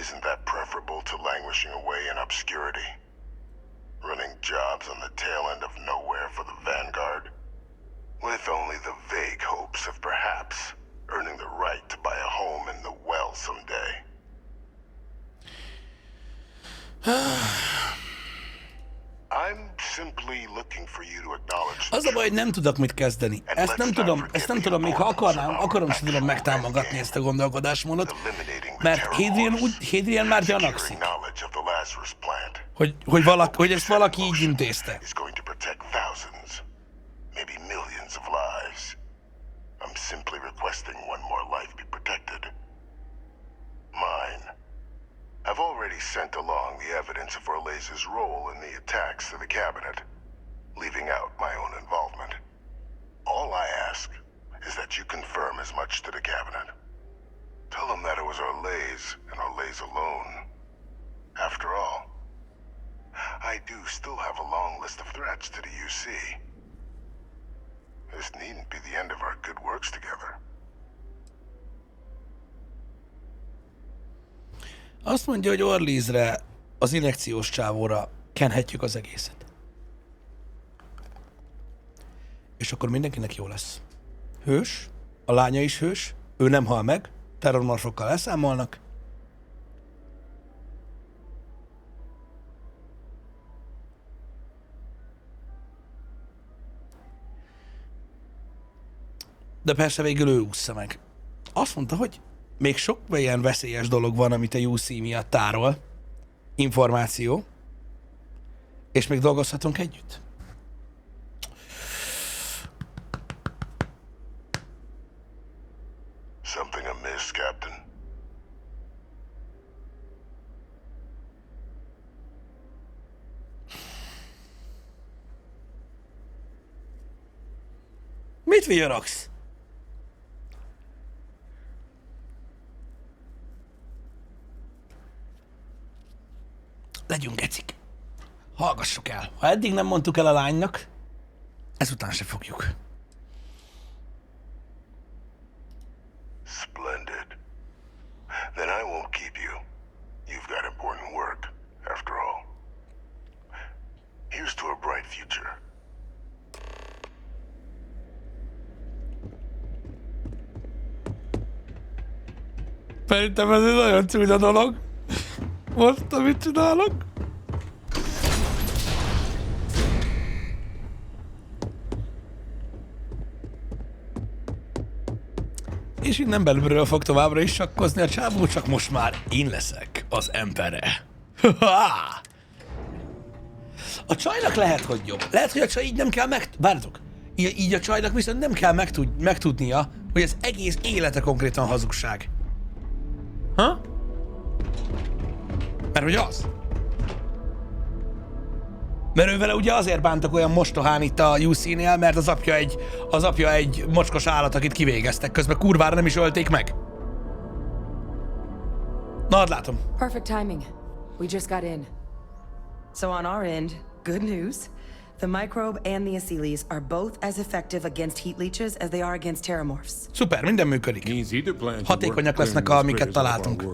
Isn't that preferable to languishing away in obscurity? Running jobs on the tail end of nowhere for the Vanguard? With only the vague hopes of perhaps earning the right to buy a home in the well someday. I'm simply looking for you to acknowledge. Az a baj, hogy nem tudok mit kezdeni. Ezt nem tudom, még ha akarom, sem tudom megtámogatni ezt a gondolkodásmódot, mert Hadrian már gyanakszik, hogy ezt valaki így intézte. Maybe millions of lives. I'm simply requesting one more life be protected. Mine. I've already sent along the evidence of Orlays' role in the attacks to the cabinet, leaving out my own involvement. All I ask is that you confirm as much to the cabinet. Tell them that it was Orlays and Orlays alone. After all, I do still have a long list of threats to the UC. This needn't be the end of our good works together. Azt mondja, hogy Orlaysre, az injekciós csávóra kenhetjük az egészet. És akkor mindenkinek jó lesz. Hős, a lánya is hős, ő nem hal meg, terrormorfokkal elszámolnak. De persze végül ő ússza meg. Azt mondta, hogy még sok ilyen veszélyes dolog van, amit a UC miatt tárol. Információ. És még dolgozhatunk együtt. Something amiss, Captain? Mit vigyorogsz? Legyünk gecik. Hallgassuk el. Ha eddig nem mondtuk el a lánynak, ezután se fogjuk. Splendid. Then I won't keep you. You've got important work, after all. Here's to a bright future. Szerintem ez egy nagyon csúnya dolog. Most, amit csinálok. És innen belülről fog továbbra is sakkozni a csávó, csak most már én leszek az embere. A csajnak lehet, hogy jobb. Lehet, hogy a csaj így nem kell Várjatok. Így a csajnak viszont nem kell megtudnia, hogy az egész élete konkrétan hazugság. Ha? Mert hogy az? Mert ővele ugye azért bántak olyan mostohán itt a UC-nél, mert az apja egy mocskos állat, akit kivégeztek. Közben kurvára nem is ölték meg. Na, hát látom. Perfect timing. We just got in. So on our end, good news. The microbe and the acyles are both as effective against heat leeches as they are against terramorphs. Szuper, minden működik. Hatékonyak lesznek, amiket találtunk.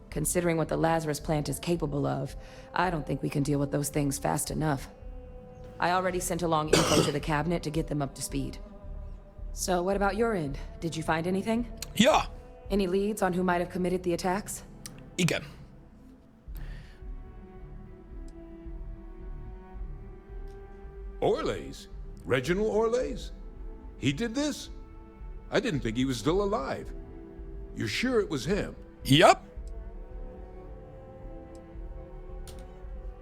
Considering what the Lazarus plant is capable of, I don't think we can deal with those things fast enough. I already sent along info to the cabinet to get them up to speed. So what about your end? Did you find anything? Ja! Any leads on who might have committed the attacks? Igen. Orlays? Reginald Orlays? He did this? I didn't think he was still alive. You're sure it was him? Yep.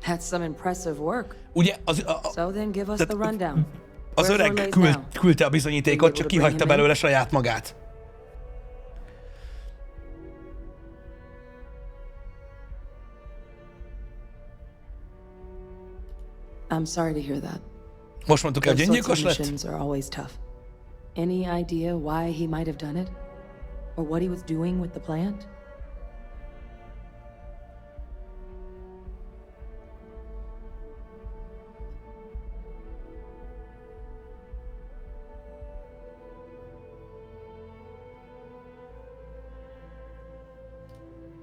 That's some impressive work. Ugye, So then give us the rundown. Az öreg küldte a bizonyítékot, csak kihagyta belőle saját magát. I'm sorry to hear that. Most mondtuk el, hogy öngyilkos lett? Missions are always tough. Any idea why he might have done it? Or what he was doing with the plant?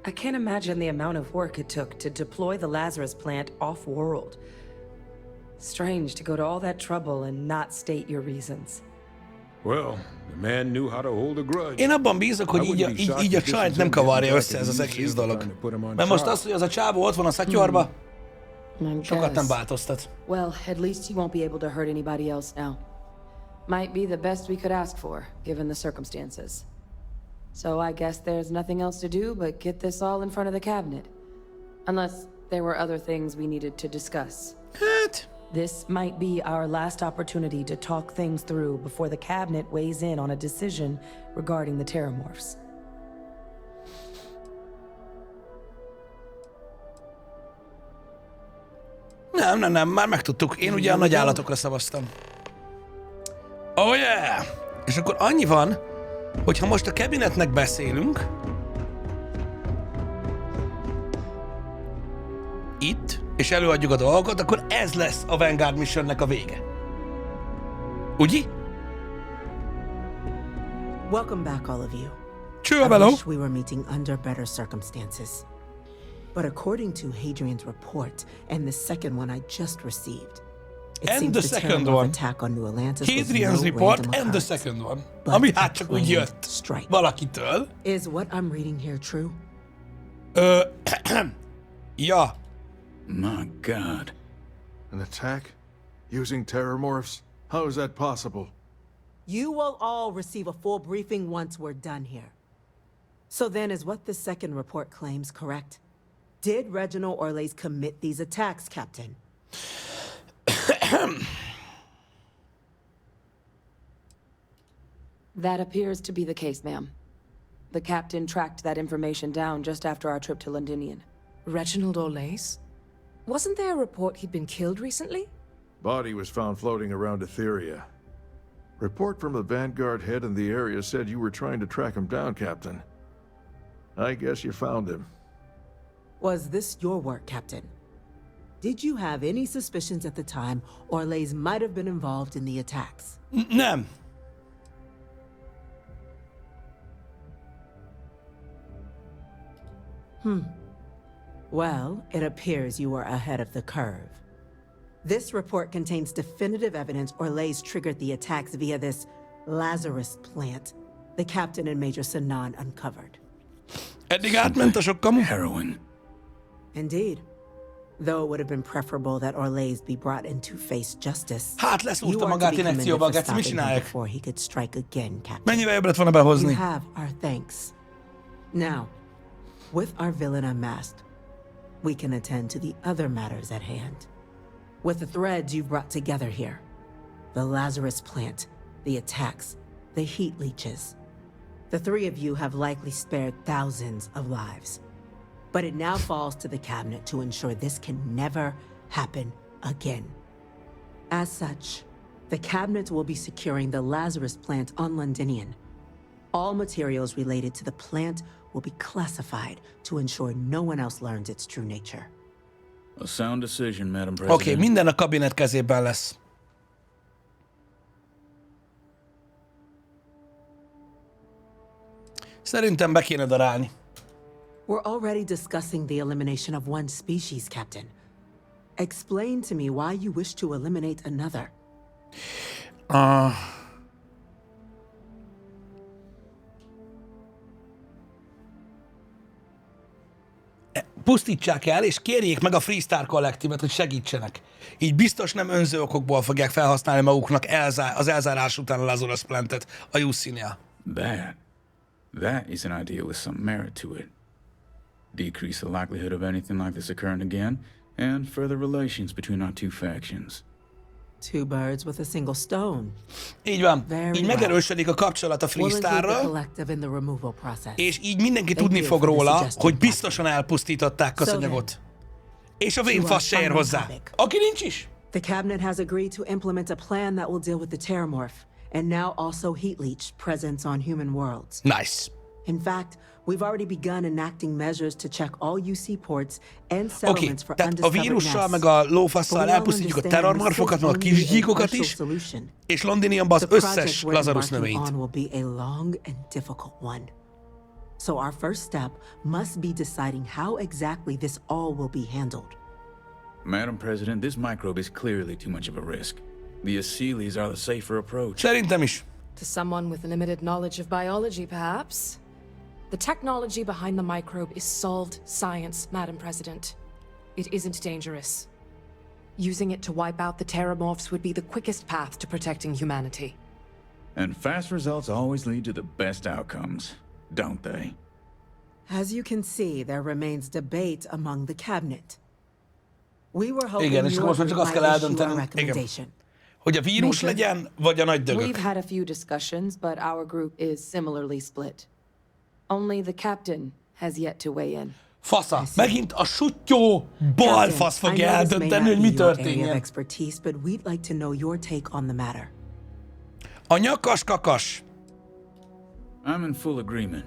I can't imagine the amount of work it took to deploy the Lazarus plant off-world. Strange to go to all that trouble and not state your reasons. Well, the man knew how to hold a grudge. Én abban bízok, hogy így a csajt nem kavarja össze ez az egész dolog. Mert most az, hogy az a csávó ott van a szatyorba, sokat nem változtat. Well, at least he won't be able to hurt anybody else now. Might be the best we could ask for, given the circumstances. So I guess there's nothing else to do but get this all in front of the cabinet. Unless there were other things we needed to discuss. Hát... This might be our last opportunity to talk things through before the cabinet weighs in on a decision regarding the terramorphs. Nem, már megtudtuk. Én ugye a nagy állatokra szavaztam. Oh yeah! És akkor annyi van, hogy ha most a kabinetnek beszélünk, itt, és előadjuk a dolgokat, akkor ez lesz a Vanguard Missionnek a vége. Ugye? Welcome back, all of you. Sure, I hello. wish we were meeting under better circumstances. But according to Hadrian's report and the second one I just received, it and seems the the second terror one. Attack on New Atlantis Hadrian's was no report random and the occurrence, second one. but Ami a hát csak úgy planned jött strike. valakitől. Is what I'm reading here true? Ja. My God. An attack? Using terramorphs? How is that possible? You will all receive a full briefing once we're done here. So then, is what the second report claims correct? Did Reginald Orlays commit these attacks, Captain? That appears to be the case, ma'am. The captain tracked that information down just after our trip to Londinian. Reginald Orlays? Wasn't there a report he'd been killed recently? Body was found floating around Etheria. Report from the Vanguard head in the area said you were trying to track him down, Captain. I guess you found him. Was this your work, Captain? Did you have any suspicions at the time Orlays might have been involved in the attacks? Nem. Well, it appears you were ahead of the curve. This report contains definitive evidence Orlays triggered the attacks via this Lazarus plant the captain and Major Sanan uncovered. Eddig átment a sok kamu. Heroin. Indeed. Though it would have been preferable that Orlays be brought in to face justice. Hát leszúrta magát injekcióba, Geci, mit csinálják? Before he could strike again, Captain. Mennyivel jobb lett volna behozni? You have our thanks. Now, with our villain unmasked, we can attend to the other matters at hand. With the threads you've brought together here, the Lazarus plant, the attacks, the heat leeches, the three of you have likely spared thousands of lives. But it now falls to the cabinet to ensure this can never happen again. As such, the cabinet will be securing the Lazarus plant on Londinian. All materials related to the plant will be classified to ensure no one else learns its true nature. A sound decision, Madam President. Oké, minden a kabinet kezében lesz. Szerintem be kéne darálni. We're already discussing the elimination of one species, Captain. Explain to me why you wish to eliminate another. Pusztítsák el, és kérjék meg a Freestar kollektívet, hogy segítsenek. Így biztos nem önző okokból fogják felhasználni maguknak az elzárás után a Lazarus Plantet a UC-nél. That is an idea with some merit to it. Decrease the likelihood of anything like this occurring again, and further relations between our two factions. Two birds with a single stone. Így van. Így megerősödik a kapcsolat a Freestarral, és így mindenki tudni fog róla, hogy biztosan elpusztították az anyagot. És a vénfasz se ér hozzá. Aki nincs is. The cabinet has agreed to implement a plan that will deal with the Terramorph, and now also heat leech presence on human worlds. Nice. In fact, we've already begun enacting measures to check all UC ports and settlements for undiscovered nests. A vírussal meg a lófasszal elpusztítjuk a terrormorfokat, meg a kis gyíkokat is, és Londiniumban az összes Lazarus növényt. will be a long and difficult one. So our first step must be deciding how exactly this all will be handled. Madam President, this microbe is clearly too much of a risk. The Aseles are the safer approach. Szerintem is. To someone with limited knowledge of biology, perhaps. The technology behind the microbe is solved science, Madam President. It isn't dangerous. Using it to wipe out the Terramorphs would be the quickest path to protecting humanity. And fast results always lead to the best outcomes, don't they? As you can see, there remains debate among the cabinet. We were hoping Igen, és you most már csak azt kell eldöntenünk, hogy a vírus Major, legyen, vagy a nagy dögök. We've had a few discussions, but our group is similarly split. Only the captain has yet to weigh in. Fasza, megint a suttyó balfasz fogja eldönteni, hogy mi történjen. A nyakas kakas. I'm in full agreement.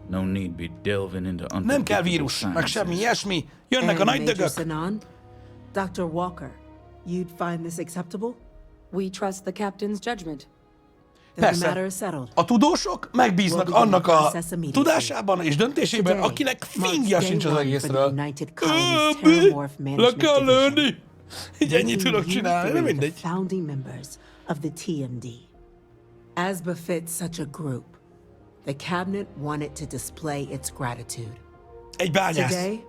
No need be delving into nem kell vírus, meg semmi ilyesmi. Jönnek a nagy dögök. Dr. Walker, you'd find this acceptable? We trust the captain's judgment. Persze, a tudósok megbíznak annak a tudásában és döntésében, akinek fingja sincs az egészről. Le kell lőni! Így ennyit tudok csinálni, de mindegy. As befits such a group, the cabinet wanted to display its gratitude. Egy bányász. Today,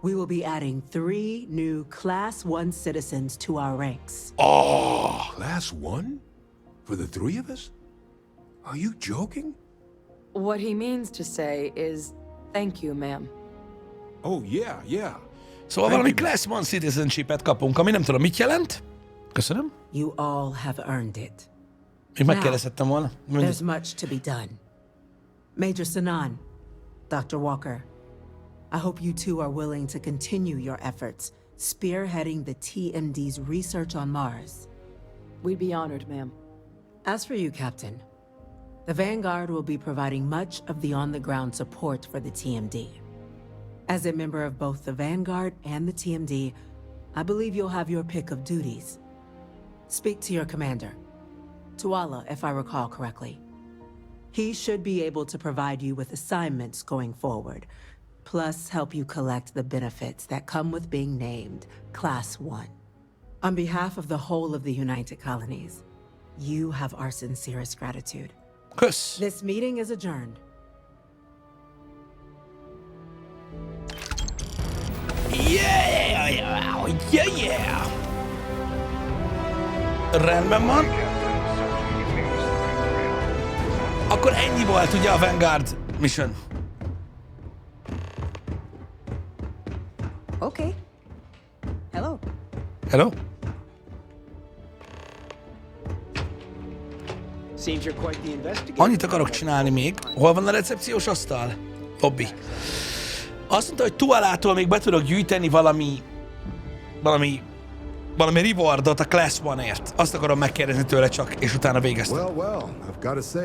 we will be adding 3 new Class 1 citizens to our ranks. Oh! Class 1? For the 3 of us? Are you joking? What he means to say is, thank you, ma'am. Oh, yeah. Szóval valami Class 1 citizenship-et kapunk, ami nem tudom, mit jelent. Köszönöm. You all have earned it. Még megkérdezhettem volna. There's much to be done. Major Sanan, Dr. Walker, I hope you two are willing to continue your efforts, spearheading the TMD's research on Mars. We'd be honored, ma'am. As for you, Captain, the Vanguard will be providing much of the on-the-ground support for the TMD. As a member of both the Vanguard and the TMD, I believe you'll have your pick of duties. Speak to your commander, Tuala, if I recall correctly. He should be able to provide you with assignments going forward, plus help you collect the benefits that come with being named Class 1. On behalf of the whole of the United Colonies, you have our sincerest gratitude. Kösz. This meeting is adjourned. Yeah! Rendben van. Akkor ennyi volt ugye a Vanguard mission. Okay. Hello. Hello? Annyit akarok csinálni még. Hol van a recepciós asztal? Lobby. Azt mondta, hogy Tualától még be tudok gyűjteni valami rewardot a Class 1-ért. Azt akarom megkérdezni tőle csak, és utána végeztem.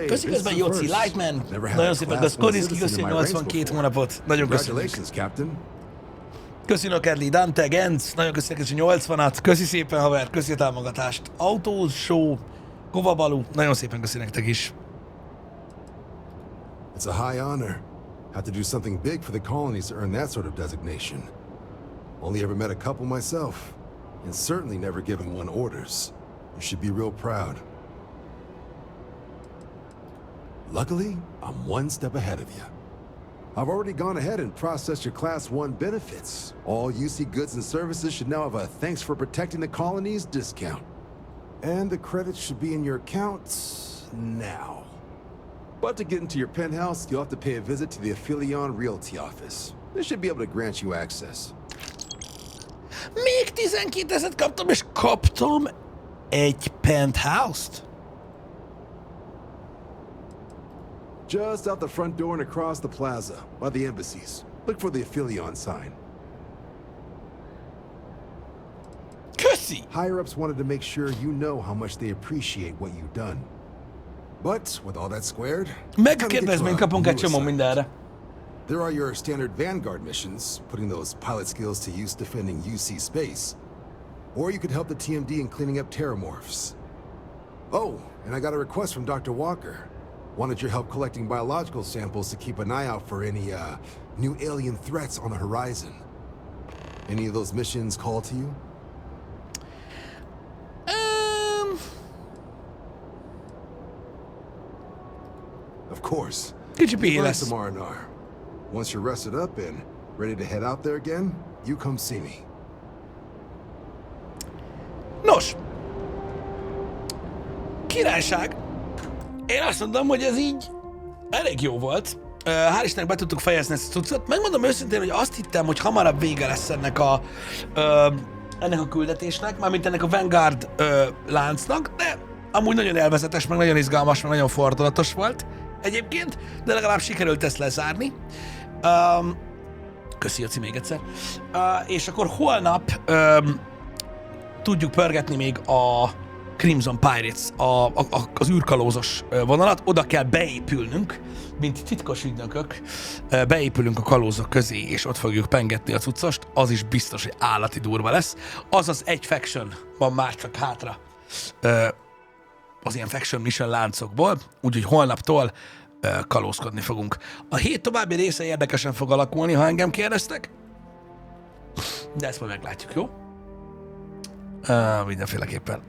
Köszi közben Jóci Lightman. Nagyon szépen Gaszkodinszki, köszi 82 hónapot. Nagyon köszönjük. Köszi Nokedli, Dante, Genc, nagyon köszönjük, hogy 80-at. Köszi szépen, haver, köszi a támogatást. Autós Show, Kovabalu, nagyon szépen köszi nektek is. It's a high honor. Had to do something big for the colonies to earn that sort of designation. Only ever met a couple myself, and certainly never given one orders. You should be real proud. Luckily, I'm one step ahead of you. I've already gone ahead and processed your Class 1 benefits. All UC goods and services should now have a thanks for protecting the colonies discount. And the credits should be in your accounts now. But to get into your penthouse, you'll have to pay a visit to the Aphelion Realty office. They should be able to grant you access. Még 12 000 kaptam, és kaptam egy penthouse-t? Just out the front door and across the plaza, by the embassies. Look for the Aphelion sign. Köszi! Higher-ups wanted to make sure you know how much they appreciate what you've done. But, with all that squared... Megkérdezményt kapunk egy csomó mindenre. There are your standard Vanguard missions, putting those pilot skills to use defending UC space. Or you could help the TMD in cleaning up terramorphs. Oh, and I got a request from Dr. Walker. Wanted your help collecting biological samples to keep an eye out for any, new alien threats on the horizon. Any of those missions call to you? Of course. Kicsi pihi Learn lesz. some R&R. Once you're rested up and ready to head out there again, you come see me. Nos. Királyság. Én azt mondom, hogy ez így elég jó volt. Hál' Istennek be tudtuk fejezni ezt a cuccot. Megmondom őszintén, hogy azt hittem, hogy hamarabb vége lesz ennek a küldetésnek, mármint ennek a Vanguard láncnak, de amúgy nagyon élvezetes, meg nagyon izgalmas, meg nagyon fordulatos volt egyébként, de legalább sikerült ezt lezárni. Köszi, Jóci, még egyszer. És akkor holnap tudjuk pörgetni még a Crimson Pirates, az űrkalózos vonalat. Oda kell beépülnünk, mint titkos ügynökök, beépülünk a kalózok közé, és ott fogjuk pengetni a cuccost. Az is biztos, hogy állati durva lesz. Azaz egy faction van már csak hátra az ilyen faction mission láncokból, úgyhogy holnaptól kalózkodni fogunk. A hét további része érdekesen fog alakulni, ha engem kérdeztek, de ezt majd meglátjuk, jó? Mindenféleképpen.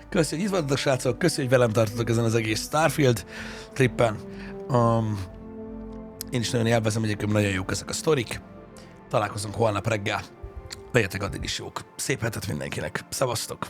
Köszi, hogy itt voltatok, srácok, köszi, hogy velem tartotok ezen az egész Starfield trippen. Én is nagyon élvezem, egyébként nagyon jók ezek a sztorik. Találkozunk holnap reggel. Legyetek addig is jók. Szép hetet mindenkinek. Szevasztok!